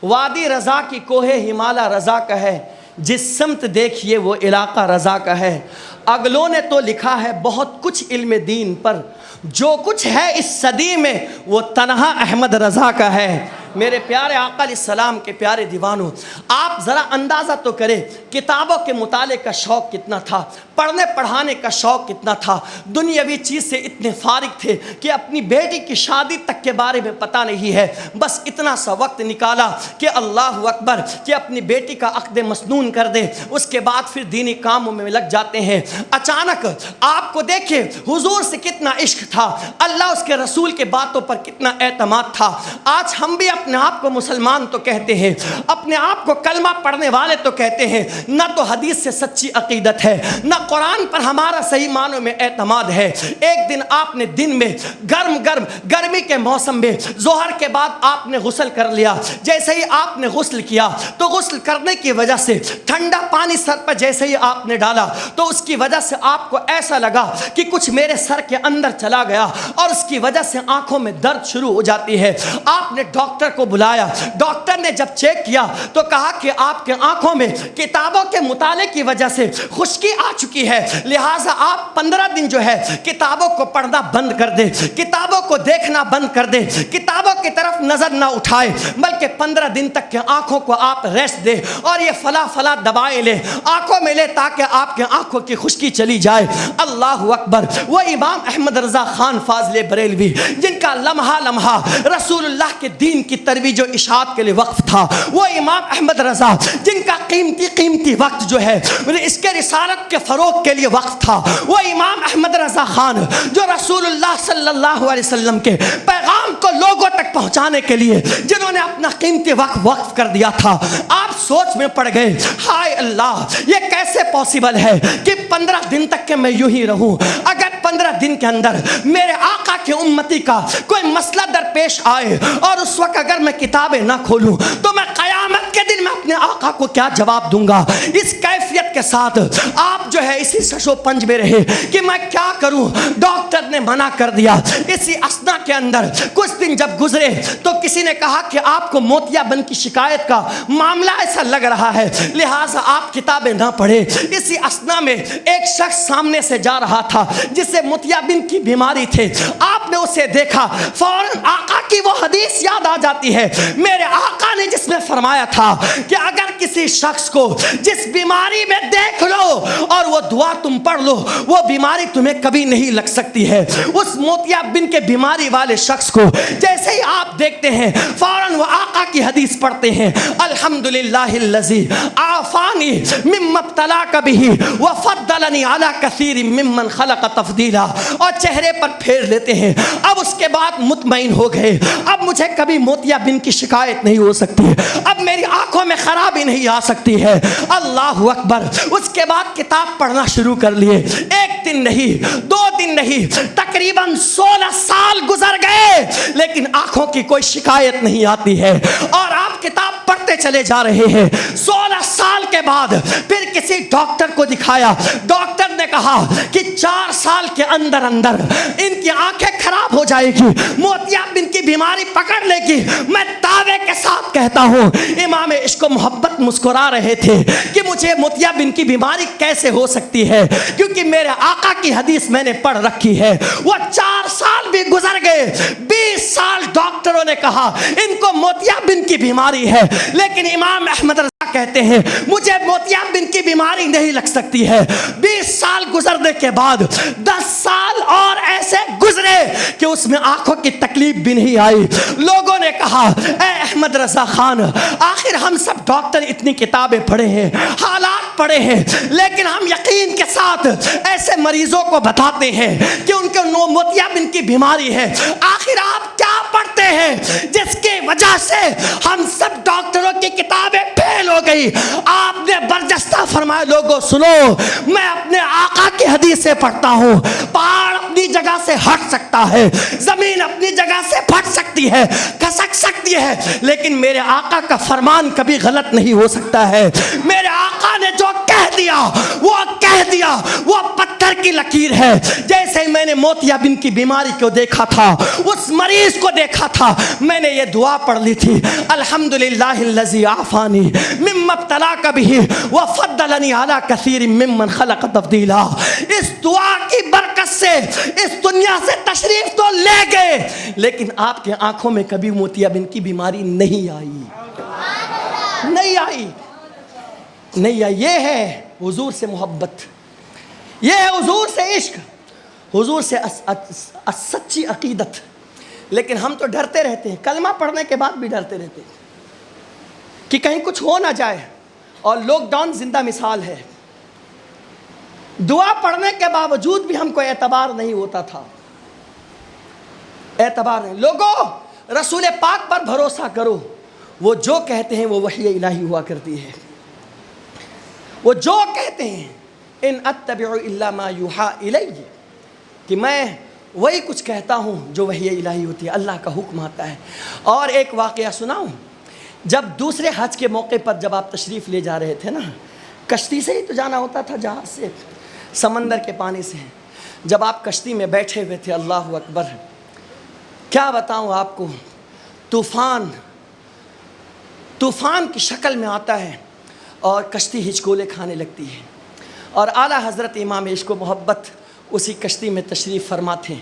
وادی رضا کی کوہ ہمالا رضا کا ہے، جس سمت دیکھیے وہ علاقہ رضا کا ہے۔ اگلوں نے تو لکھا ہے بہت کچھ علم دین پر، جو کچھ ہے اس صدی میں وہ تنہا احمد رضا کا ہے۔ میرے پیارے آقا علیہ السلام کے پیارے دیوانوں، آپ ذرا اندازہ تو کریں کتابوں کے مطالعے کا شوق کتنا تھا، پڑھنے پڑھانے کا شوق کتنا تھا، دنیاوی چیز سے اتنے فارغ تھے کہ اپنی بیٹی کی شادی تک کے بارے میں پتہ نہیں ہے۔ بس اتنا سا وقت نکالا کہ اللہ اکبر کہ اپنی بیٹی کا عقد مسنون کر دے، اس کے بعد پھر دینی کاموں میں لگ جاتے ہیں۔ اچانک آپ کو دیکھیں حضور سے کتنا عشق تھا، اللہ اس کے رسول کے باتوں پر کتنا اعتماد تھا۔ آج ہم بھی اپنے آپ کو مسلمان تو کہتے ہیں، اپنے آپ کو کلمہ پڑھنے والے تو کہتے ہیں، نہ تو حدیث سے سچی عقیدت ہے، نہ قرآن پر ہمارا صحیح معنوں میں اعتماد ہے۔ ایک دن آپ نے دن میں گرمی کے موسم میں ظہر کے بعد آپ نے غسل کر لیا۔ جیسے ہی آپ نے غسل کیا تو غسل کرنے کی وجہ سے ٹھنڈا پانی سر پر جیسے ہی آپ نے ڈالا تو اس کی وجہ سے آپ کو ایسا لگا کہ کچھ میرے سر کے اندر چلا گیا، اور اس کی وجہ سے آنکھوں میں درد شروع ہو جاتی ہے۔ آپ نے ڈاکٹر کو بلایا، ڈاکٹر نے جب چیک کیا تو کہا کہ آپ کے آنکھوں میں کتابوں کے مطالعے کی وجہ سے خشکی آ چکی ہے، لہٰذا آپ 15 دن جو ہے کتابوں کو پڑھنا بند کر دیں، کتابوں کو دیکھنا بند کر دیں، کتابوں کی طرف نظر نہ اٹھائے، بلکہ 15 دن تک کے آنکھوں کو آپ ریسٹ دیں، اور یہ فلاں دبائیں لیں آنکھوں میں لے تاکہ آپ کے آنکھوں کی خشکی چلی جائے۔ اللہ اکبر، وہ امام احمد رضا خان فاضل بریلوی جن کا لمحہ لمحہ رسول اللہ کے دین کی ترویج و اشاعت کے لیے وقف تھا، وہ امام احمد رضا جن کا قیمتی وقت جو ہے اس کے رسالت کے فروغ کے لیے وقف تھا، وہ امام احمد رضا خان جو رسول اللہ صلی اللہ علیہ وسلم کے پیغام کو لوگوں تک پہنچانے کے لیے جنہوں نے اپنا قیمتی وقت وقف کر دیا تھا۔ آپ سوچ میں پڑ گئے، ہائے اللہ یہ کیسے پاسبل ہے کہ 15 دن تک کہ میں یوں ہی رہوں؟ اگر 15 دن کے اندر میرے آقا کے امتی کا کوئی مسئلہ درپیش آئے اور اس وقت اگر میں کتابیں نہ کھولوں تو میں قیامت کے دن میں اپنے آقا کو کیا جواب دوں گا؟ اس کیفیت کے ساتھ آپ جو ہے اسی سشو پنج میں رہے کہ میں کیا کروں، ڈاکٹر نے منع کر دیا۔ اسی اسنا کے اندر کچھ دن جب گزرے تو کسی نے کہا کہ آپ کو موتیا بند کی شکایت کا معاملہ ایسا لگ رہا ہے، لہٰذا آپ کتابیں نہ پڑھیں۔ اسی اسنا میں ایک شخص سامنے سے جا رہا تھا جسے موتیا بند کی بیماری تھے، آپ نے اسے دیکھا، فوراً آقا کی وہ حدیث یاد آ جاتی ہے میرے آقا نے جس میں فرمایا تھا کہ اگر کسی شخص کو جس بیماری میں دیکھ لو اور وہ دعا تم پڑھ لو وہ بیماری تمہیں کبھی نہیں لگ سکتی ہے۔ اس موتیا بن کے بیماری والے شخص کو جیسے ہی آپ دیکھتے ہیں فوراً وہ آقا کی حدیث پڑھتے ہیں، الحمدللہ الذی عافانی مما ابتلاک بہ وفضلنی علی کثیر ممن خلق تفضیلا، اور چہرے پر پھیر لیتے ہیں۔ اب اس کے بعد مطمئن ہو گئے، اب مجھے کبھی موتیا بن کی شکایت نہیں ہو سکتی، اب میری آنکھوں میں خرابی نہیں آ سکتی ہے۔ اللہ اکبر، اس کے بعد کتاب پڑھنا شروع کر لیے۔ ایک دن نہیں، 2 دن نہیں. تقریباً 16 سال گزر گئے لیکن آنکھوں کی کوئی شکایت نہیں آتی ہے. اور آپ کتاب پڑھتے چلے جا رہے ہیں. 16 سال کے بعد پھر کسی ڈاکٹر کو دکھایا. ڈاکٹر نے کہا کہ 4 سال کے اندر اندر ان کی آنکھیں خراب ہو جائے گی, موتیابند کی بیماری پکڑ لے گی. میں دعوے کے ساتھ کہتا ہوں امام عشق و محبت مسکرا رہے تھے کہ مجھے موتیابند کی بیماری کیسے ہو سکتی ہے, کیونکہ میرے آقا کی حدیث میں نے پڑھ رکھی ہے. وہ 4 سال بھی گزر گئے, 20 سال ڈاکٹروں نے کہا ان کو موتیابند کی بیماری ہے, لیکن امام احمد رضا کہتے ہیں مجھے موتیابند کی بیماری نہیں لگ سکتی ہے. 20 سال گزرنے کے بعد 10 سال اور ایسے گزرے کہ اس میں آنکھوں کی تکلیف بھی نہیں آئی. لوگوں نے کہا اے احمد رضا خان, آخر ہم سب ڈاکٹر اتنی کتابیں پڑھے ہیں, حالات پڑھے ہیں, لیکن ہم یقین کے ساتھ ایسے مریضوں کو بتاتے ہیں کہ ان کو موتیابند کی بیماری ہے. آخر آپ کیا پڑھتے ہیں جس کی وجہ سے ہم سب ڈاکٹروں کی کتابیں فیل ہو گئی؟ آپ نے برجستہ فرمایا لوگوں سنو, میں اپنے آقا کی حدیثیں پڑھتا ہوں. پہاڑ اپنی جگہ سے ہٹ سکتا ہے, زمین اپنی جگہ سے پھٹ سکتی ہے, کھسک سکتی ہے, لیکن میرے آقا کا فرمان کبھی غلط نہیں ہو سکتا ہے. میرے آقا نے جو کہہ دیا وہ کہہ دیا, وہ پتھر کی لکیر ہے. جیسے میں نے موتیابند کی بیماری کو دیکھا تھا, اس مریض کو دیکھا تھا, میں نے یہ دعا پڑھ لی تھی, الحمدللہ الذی عافانی مما ابتلاک بہ وفضلنی علی کثیر ممن خلق تفضیلا. اس دعا کی برکت سے اس دنیا سے تشریف تو لے گئے, لیکن آپ کے آنکھوں میں کبھی موتیابند کی بیماری نہیں آئی, نہیں آئی, نہیں آئی. یہ ہے حضور سے محبت, یہ ہے حضور سے عشق, حضور سے سچی عقیدت. لیکن ہم تو ڈرتے رہتے ہیں, کلمہ پڑھنے کے بعد بھی ڈرتے رہتے ہیں کہ کہیں کچھ ہو نہ جائے. اور لاک ڈاؤن زندہ مثال ہے, دعا پڑھنے کے باوجود بھی ہم کو اعتبار نہیں ہوتا تھا, اعتبار نہیں. لوگوں رسول پاک پر بھروسہ کرو, وہ جو کہتے ہیں وہ وحی الہی ہوا کرتی ہے. وہ جو کہتے ہیں ان اتبع الا ما یوحى الی, کہ میں وہی کچھ کہتا ہوں جو وحی الہی ہوتی ہے, اللہ کا حکم آتا ہے. اور ایک واقعہ سناؤں, جب دوسرے حج کے موقع پر جب آپ تشریف لے جا رہے تھے نا, کشتی سے ہی تو جانا ہوتا تھا, جہاز سے, سمندر کے پانی سے. جب آپ کشتی میں بیٹھے ہوئے تھے, اللہ اکبر, کیا بتاؤں آپ کو, طوفان کی شکل میں آتا ہے اور کشتی ہچکولے کھانے لگتی ہے. اور اعلیٰ حضرت امام عشق و محبت اسی کشتی میں تشریف فرما تھے.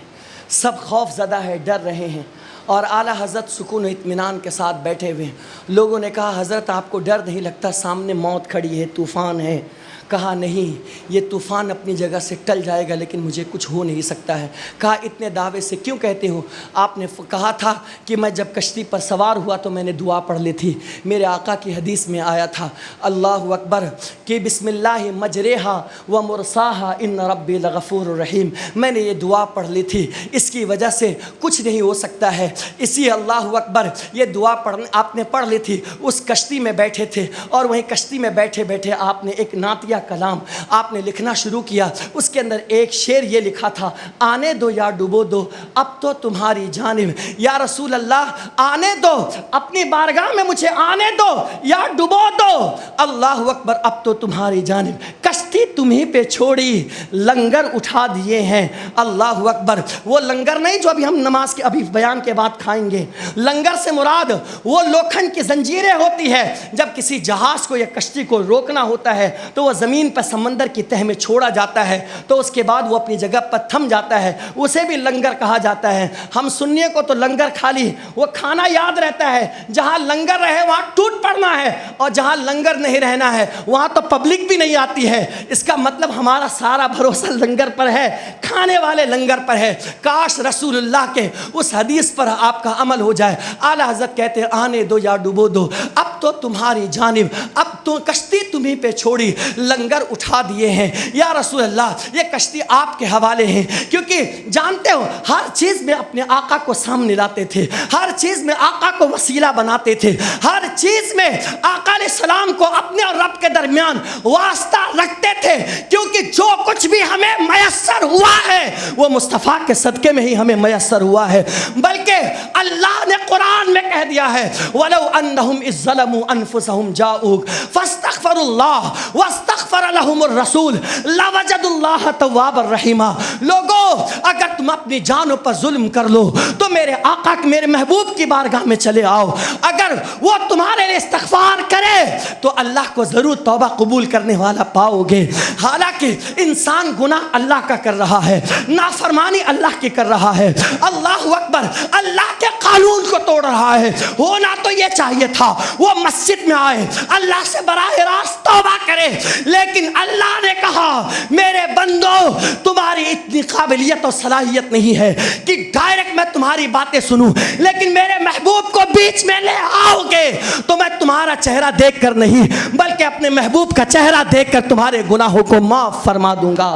سب خوف زدہ ہے, ڈر رہے ہیں, اور اعلیٰ حضرت سکون و اطمینان کے ساتھ بیٹھے ہوئے. لوگوں نے کہا حضرت آپ کو ڈر نہیں لگتا, سامنے موت کھڑی ہے, طوفان ہے. کہا نہیں, یہ طوفان اپنی جگہ سے ٹل جائے گا لیکن مجھے کچھ ہو نہیں سکتا ہے. کہا اتنے دعوے سے کیوں کہتے ہو؟ آپ نے کہا تھا کہ میں جب کشتی پر سوار ہوا تو میں نے دعا پڑھ لی تھی. میرے آقا کی حدیث میں آیا تھا اللہ اکبر کہ بسم اللہ مجریہا و مرساہا ان ربی لغفور الرحیم. میں نے یہ دعا پڑھ لی تھی, اس کی وجہ سے کچھ نہیں ہو سکتا ہے. اسی اللہ اکبر یہ دعا آپ نے پڑھ لی تھی. اس کشتی میں بیٹھے تھے اور وہیں کشتی میں بیٹھے بیٹھے آپ نے ایک نعتیہ کلام آپ نے لکھنا شروع کیا. اس کے اندر ایک شعر یہ لکھا تھا, آنے دو یا ڈبو دو اب تو تمہاری جانب. یا رسول اللہ آنے دو, اپنی بارگاہ میں مجھے آنے دو, یا ڈبو دو, اللہ اکبر اب تو تمہاری جانب. کشتی تمہیں پہ چھوڑی, لنگر اٹھا دیے ہیں. اللہ اکبر, وہ لنگر نہیں جو ابھی ہم نماز کے ابھی بیان کے بعد کھائیں گے. لنگر سے مراد وہ لوکھن کی زنجیریں ہوتی ہے. جب کسی جہاز کو یا کشتی کو روکنا ہوتا ہے تو وہ زمین پر سمندر کی تہ میں چھوڑا جاتا ہے, تو اس کے بعد وہ اپنی جگہ پر تھم جاتا ہے. اسے بھی لنگر کہا جاتا ہے. ہم سننے کو تو لنگر خالی وہ کھانا یاد رہتا ہے, جہاں لنگر رہے وہاں ٹوٹ پڑنا ہے, اور جہاں لنگر نہیں رہنا ہے وہاں تو پبلک بھی نہیں آتی ہے. اس کا مطلب ہمارا سارا بھروسہ لنگر پر ہے, کھانے والے لنگر پر ہے. کاش رسول اللہ کے اس حدیث پر آپ کا عمل ہو جائے. اعلیٰ حضرت کہتے ہیں آنے دو یا ڈبو دو اب تو تمہاری جانب, اب تو کشتی تمہیں پہ چھوڑی, لنگر اٹھا دیے ہیں. یا رسول اللہ یہ کشتی آپ کے حوالے ہیں, کیونکہ جانتے ہو ہر چیز میں اپنے آقا کو سامنے لاتے تھے, ہر چیز میں آقا کو وسیلہ بناتے تھے, ہر چیز میں آقا علیہ السلام کو اپنے اور رب کے درمیان واسطہ رکھتے تھے, کیونکہ جو کچھ بھی ہمیں میسر ہوا ہے وہ مصطفیٰ کے صدقے میں ہی ہمیں میسر ہوا ہے، بلکہ اللہ نے قرآن میں کہہ دیا ہے وَلَوْ أَنَّهُمْ إِذ ظَّلَمُوا أَنفُسَهُمْ جَاءُوكَ فَاسْتَغْفَرُوا اللَّهَ وَاسْتَغْفَرَ لَهُمُ الرَّسُولُ لَوَجَدُوا اللَّهَ تَوَّابًا رَحِيمًا۔ لوگو اگر تم اپنی جانوں پر ظلم کر لو تو میرے آقا میرے محبوب کی بارگاہ میں چلے آؤ، اگر وہ تمہارے لیے استغفار کرے تو اللہ کو ضرور توبہ قبول کرنے والا پاؤ گے۔ حالانکہ انسان گناہ اللہ کا کر رہا ہے، نافرمانی اللہ کی کر رہا ہے، اللہ اکبر، اللہ کے قانون کو توڑ رہا ہے۔ ہونا تو یہ چاہیے تھا وہ مسجد میں آئے، اللہ سے براہ راست توبہ کرے، لیکن اللہ نے کہا میرے بندو تمہاری اتنی قابلیت اور صلاحیت نہیں ہے کہ ڈائریکٹ میں تمہاری باتیں سنوں، لیکن میرے محبوب کو بیچ میں لے آؤ گے تو میں تمہارا چہرہ دیکھ کر نہیں بلکہ اپنے محبوب کا چہرہ دیکھ کر تمہارے گناہوں کو معاف فرما دوں گا،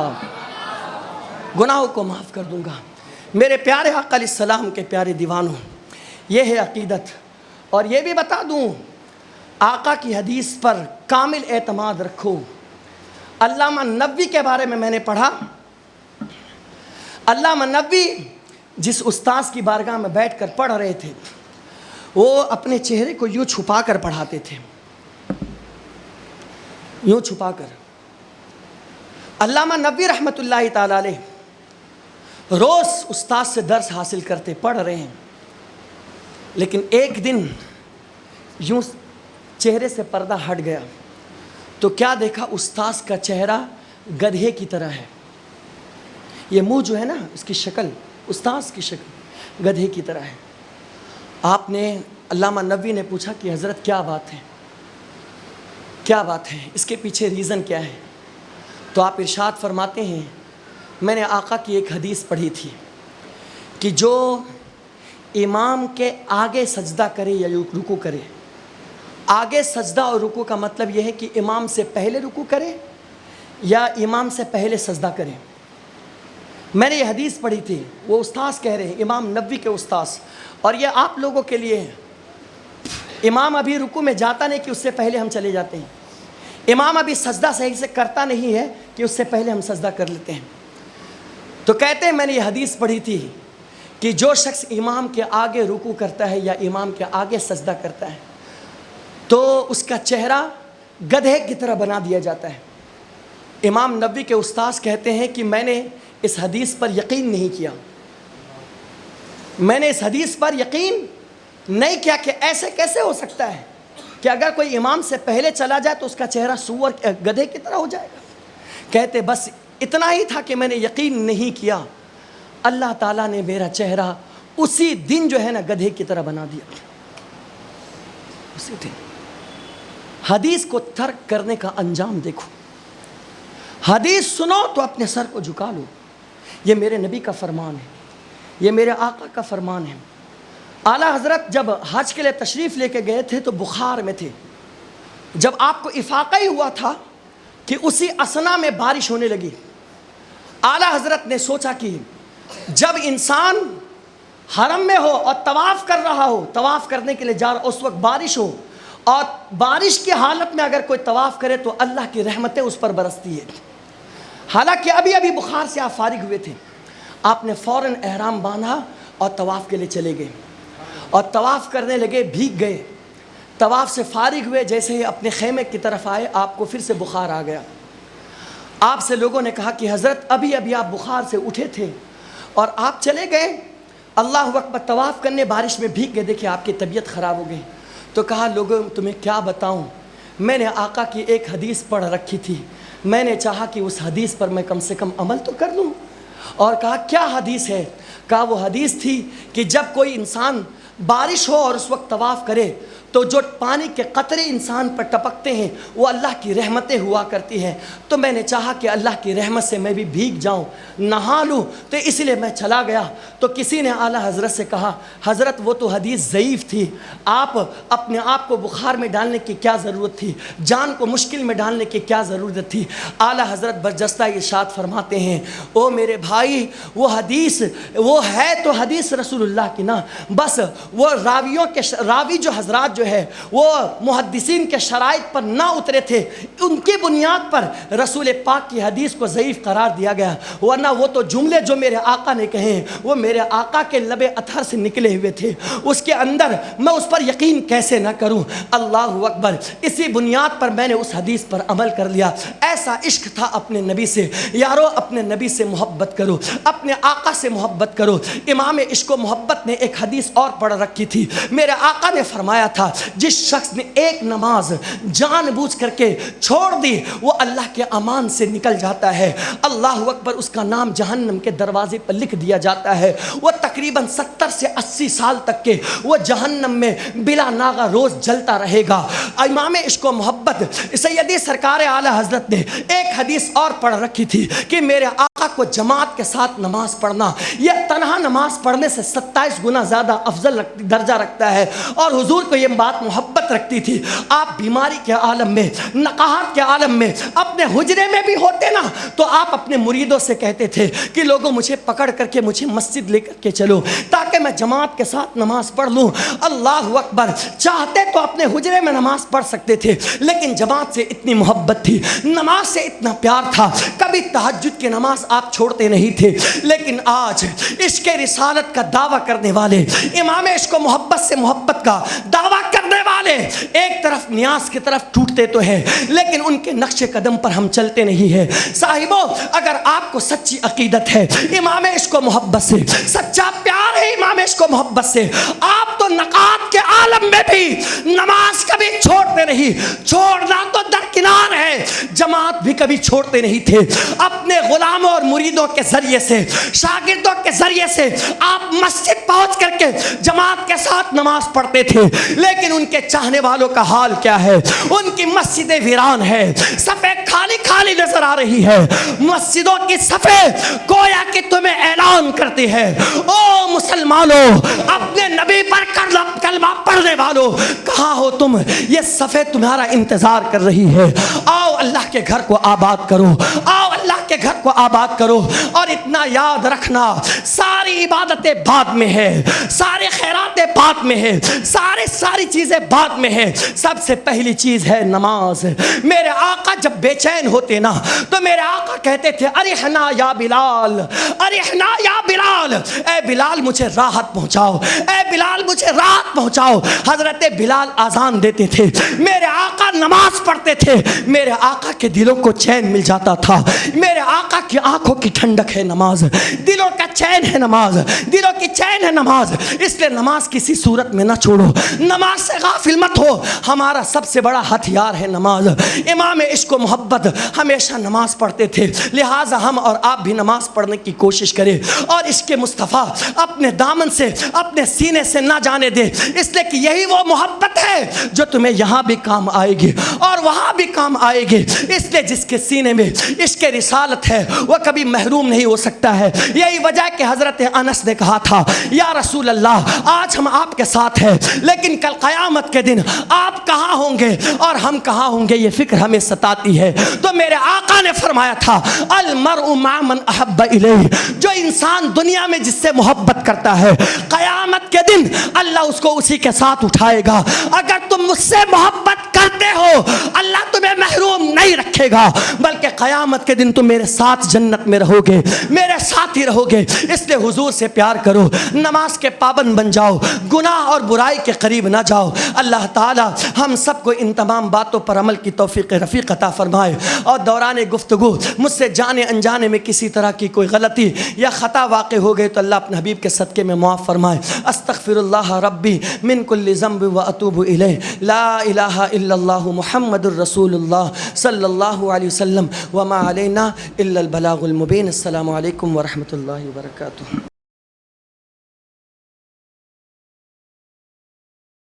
گناہوں کو معاف کر دوں گا۔ میرے پیارے آقا علیہ السلام کے پیارے دیوانوں، یہ ہے عقیدت۔ اور یہ بھی بتا دوں، آقا کی حدیث پر کامل اعتماد رکھو۔ علامہ نووی کے بارے میں نے پڑھا، علامہ نووی جس استاذ کی بارگاہ میں بیٹھ کر پڑھ رہے تھے وہ اپنے چہرے کو یوں چھپا کر پڑھاتے تھے، یوں چھپا کر۔ علامہ نووی رحمۃ اللہ تعالی علیہ روز استاد سے درس حاصل کرتے، پڑھ رہے ہیں، لیکن ایک دن یوں چہرے سے پردہ ہٹ گیا تو کیا دیکھا، استاذ کا چہرہ گدھے کی طرح ہے۔ یہ منہ جو ہے نا، اس کی شکل، استاذ کی شکل گدھے کی طرح ہے۔ آپ نے علامہ نووی نے پوچھا کہ حضرت کیا بات ہے، کیا بات ہے، اس کے پیچھے ریزن کیا ہے؟ تو آپ ارشاد فرماتے ہیں میں نے آقا کی ایک حدیث پڑھی تھی کہ جو امام کے آگے سجدہ کرے یا رکوع کرے، آگے سجدہ اور رکوع کا مطلب یہ ہے کہ امام سے پہلے رکوع کرے یا امام سے پہلے سجدہ کرے۔ میں نے یہ حدیث پڑھی تھی، وہ استاذ کہہ رہے ہیں، امام نووی کے استاذ، اور یہ آپ لوگوں کے لیے ہے۔ امام ابھی رکوع میں جاتا نہیں کہ اس سے پہلے ہم چلے جاتے ہیں، امام ابھی سجدہ صحیح سے کرتا نہیں ہے کہ اس سے پہلے ہم سجدہ کر لیتے ہیں۔ تو کہتے ہیں میں نے یہ حدیث پڑھی تھی کہ جو شخص امام کے آگے رکوع کرتا ہے یا امام کے آگے سجدہ کرتا ہے تو اس کا چہرہ گدھے کی طرح بنا دیا جاتا ہے۔ امام نووی کے استاذ کہتے ہیں کہ میں نے اس حدیث پر یقین نہیں کیا، میں نے اس حدیث پر یقین نہیں کیا کہ ایسے کیسے ہو سکتا ہے کہ اگر کوئی امام سے پہلے چلا جائے تو اس کا چہرہ سور گدھے کی طرح ہو جائے گا۔ کہتے بس اتنا ہی تھا کہ میں نے یقین نہیں کیا، اللہ تعالیٰ نے میرا چہرہ اسی دن جو ہے نا گدھے کی طرح بنا دیا، اسی دن۔ حدیث کو ترک کرنے کا انجام دیکھو، حدیث سنو تو اپنے سر کو جھکا لو، یہ میرے نبی کا فرمان ہے، یہ میرے آقا کا فرمان ہے۔ اعلیٰ حضرت جب حج کے لیے تشریف لے کے گئے تھے تو بخار میں تھے، جب آپ کو افاقہ ہی ہوا تھا کہ اسی اثنا میں بارش ہونے لگی۔ اعلیٰ حضرت نے سوچا کہ جب انسان حرم میں ہو اور طواف کر رہا ہو، طواف کرنے کے لیے جا رہا، اس وقت بارش ہو اور بارش کی حالت میں اگر کوئی طواف کرے تو اللہ کی رحمتیں اس پر برستی ہے۔ حالانکہ ابھی بخار سے آپ فارغ ہوئے تھے، آپ نے فوراً احرام باندھا اور طواف کے لیے چلے گئے اور طواف کرنے لگے، بھیگ گئے، طواف سے فارغ ہوئے، جیسے ہی اپنے خیمے کی طرف آئے آپ کو پھر سے بخار آ گیا۔ آپ سے لوگوں نے کہا کہ حضرت ابھی آپ بخار سے اٹھے تھے اور آپ چلے گئے، اللہ اکبر، طواف کرنے بارش میں بھیگ گئے، دیکھیں آپ کی طبیعت خراب ہو گئی۔ تو کہا لوگوں تمہیں کیا بتاؤں، میں نے آقا کی ایک حدیث پڑھ رکھی تھی، میں نے چاہا کہ اس حدیث پر میں کم سے کم عمل تو کر لوں۔ اور کہا کیا حدیث ہے؟ کہا وہ حدیث تھی کہ جب کوئی انسان بارش ہو اور اس وقت طواف کرے تو جو پانی کے قطرے انسان پر ٹپکتے ہیں وہ اللہ کی رحمتیں ہوا کرتی ہیں، تو میں نے چاہا کہ اللہ کی رحمت سے میں بھی بھیگ جاؤں، نہا لوں، تو اس لیے میں چلا گیا۔ تو کسی نے اعلیٰ حضرت سے کہا حضرت وہ تو حدیث ضعیف تھی، آپ اپنے آپ کو بخار میں ڈالنے کی کیا ضرورت تھی، جان کو مشکل میں ڈالنے کی کیا ضرورت تھی؟ اعلیٰ حضرت برجستہ ارشاد فرماتے ہیں او میرے بھائی، وہ حدیث وہ ہے تو حدیث رسول اللہ کی نا، بس وہ راوی جو حضرات جو جو ہے وہ محدثین کے شرائط پر نہ اترے تھے، ان کی بنیاد پر رسول پاک کی حدیث کو ضعیف قرار دیا گیا، ورنہ وہ تو جملے جو میرے آقا نے کہے ہیں وہ میرے آقا کے لب اطہر سے نکلے ہوئے تھے، اس کے اندر میں اس پر یقین کیسے نہ کروں؟ اللہ اکبر! اسی بنیاد پر میں نے اس حدیث پر عمل کر لیا۔ ایسا عشق تھا اپنے نبی سے۔ یارو اپنے نبی سے محبت کرو، اپنے آقا سے محبت کرو۔ امام عشق و محبت نے ایک حدیث اور پڑھ رکھی تھی، میرے آقا نے فرمایا تھا جس شخص نے ایک نماز جان بوجھ کر کے چھوڑ دی وہ اللہ کے امان سے نکل جاتا ہے، اللہ اکبر، اس کا نام جہنم کے دروازے پر لکھ دیا جاتا ہے، وہ تقریباً 70 سے 80 سال تک کے وہ جہنم میں بلا ناغہ روز جلتا رہے گا۔ امام عشق و محبت سیدی سرکار اعلی حضرت نے ایک حدیث اور پڑھ رکھی تھی کہ میرے آقا کو جماعت کے ساتھ نماز پڑھنا یہ تنہا نماز پڑھنے سے 27 گنا زیادہ افضل درجہ رکھتا ہے، اور حضور کو یہ بات محبت رکھتی تھی۔ آپ بیماری کے عالم میں، نقاہت کے عالم میں اپنے حجرے میں بھی ہوتے نا تو آپ اپنے مریدوں سے کہتے تھے کہ لوگوں مجھے پکڑ کر کے مجھے مسجد لے کر کے چلو تاکہ میں جماعت کے ساتھ نماز پڑھ لوں۔ اللہ اکبر! چاہتے تو اپنے حجرے میں نماز پڑھ سکتے تھے، لیکن جماعت سے اتنی محبت تھی، نماز سے اتنا پیار تھا، کبھی تہجد کی نماز آپ چھوڑتے نہیں تھے۔ لیکن آج عشق رسالت کا دعویٰ کرنے والے، امام عشق و محبت سے محبت کا دعویٰ کرنے والے ایک طرف نیاز کی طرف ٹوٹتے تو ہیں لیکن ان کے نقش قدم پر ہم چلتے نہیں ہیں۔ صاحبوں، اگر آپ کو سچی عقیدت ہے امام عشق و محبت سے، سچا پیار ہے امام عشق و محبت سے، آپ تو نقاہت کے عالم میں بھی نماز کبھی چھوڑتے نہیں۔ چھوڑنا تو درکنار ہے، جماعت بھی کبھی چھوڑتے نہیں تھے۔ اپنے غلاموں اور مریدوں کے ذریعے سے، شاگردوں کے ذریعے سے آپ مسجد پہنچ کر کے جماعت کے ساتھ نماز پڑھتے تھے، لیکن ان کے چاہنے والوں کا حال کیا ہے؟ ان کی مسجدیں ویران ہے، صفیں خالی خالی نظر آ رہی ہے۔ مسجدوں کی صفیں گویا کہ تمہیں اعلان کرتی ہے، او مسلمانوں، اپنے نبی پر کلمہ پڑھنے والوں، کہاں ہو تم؟ یہ صفیں تمہارا انتظار کر رہی ہے۔ آؤ اللہ کے گھر کو آباد کرو، آؤ اللہ کے گھر کو آباد کرو۔ اور اتنا یاد رکھنا، ساری عبادتیں بعد میں ہے، سارے خیراتیں بعد میں ہے، ساری چیزیں بعد میں ہے، سب سے پہلی چیز ہے نماز۔ میرے آقا جب بے چین ہوتے نا تو میرے آقا کہتے تھے ارحنا یا بلال، ارحنا یا بلال، اے بلال مجھے راحت پہنچاؤ، اے بلال مجھے راحت پہنچاؤ۔ حضرت بلال آذان دیتے تھے، میرے آقا نماز پڑھتے تھے، میرے آقا کے دلوں کو چین مل جاتا تھا۔ میرے آقا کی آنکھوں کی ٹھنڈک ہے نماز، دلوں کا چین ہے نماز، دلوں کی چین ہے نماز۔ اس لیے نماز کسی صورت میں نہ چھوڑو، نماز سے غافل مت ہو، ہمارا سب سے بڑا ہتھیار ہے نماز۔ امام عشق و محبت ہمیشہ نماز پڑھتے تھے، لہٰذا ہم اور آپ بھی نماز پڑھنے کی کوشش کریں اور عشق مصطفیٰ اپنے دامن سے، اپنے سینے سے نہ جانے دے، اس لیے کہ یہی وہ محبت ہے جو تمہیں یہاں بھی کام آئے گی اور وہاں بھی کام آئے گی۔ اس لیے جس کے سینے میں عشق رسالت ہے وہ کبھی محروم نہیں ہو سکتا ہے۔ یہی وجہ کہ حضرت انس نے کہا تھا یا رسول اللہ آج ہم آپ کے ساتھ ہیں لیکن کل قیامت کے دن آپ کہاں ہوں گے اور ہم کہاں ہوں گے، یہ فکر ہمیں ستاتی ہے۔ تو میرے آقا نے فرمایا تھا المرء مع من احب الیہ، جو انسان دنیا میں جس سے محبت کرتا ہے قیامت کے دن اللہ اس کو اسی کے ساتھ اٹھائے گا۔ اگر تم مجھ سے محبت کرتے ہو اللہ تمہیں محروم نہیں رکھے گا، بلکہ قیامت کے دن تم میرے ساتھ جنت میں رہو گے، میرے ساتھ ہی رہو گے۔ اس لیے حضور سے پیار کرو، نماز کے پابند بن جاؤ، گناہ اور برائی کے قریب نہ جاؤ۔ اللہ تعالی ہم سب کو ان تمام باتوں پر عمل کی توفیق رفیق عطا فرمائے، اور دوران گفتگو مجھ سے جانے انجانے میں کسی طرح کی کوئی غلطی یا خطا واقع ہو گئی تو اللہ اپنے حبیب کے صدقے میں معاف فرمائے۔ استغفر اللہ ربی من کل ذنب واتوب الیہ، لا الہ الا اللہ محمد الرسول اللہ صلی اللہ علیہ وسلم، وما علینا الا البلاغ المبین۔ السلام علیکم ورحمۃ اللہ وبرکاتہ۔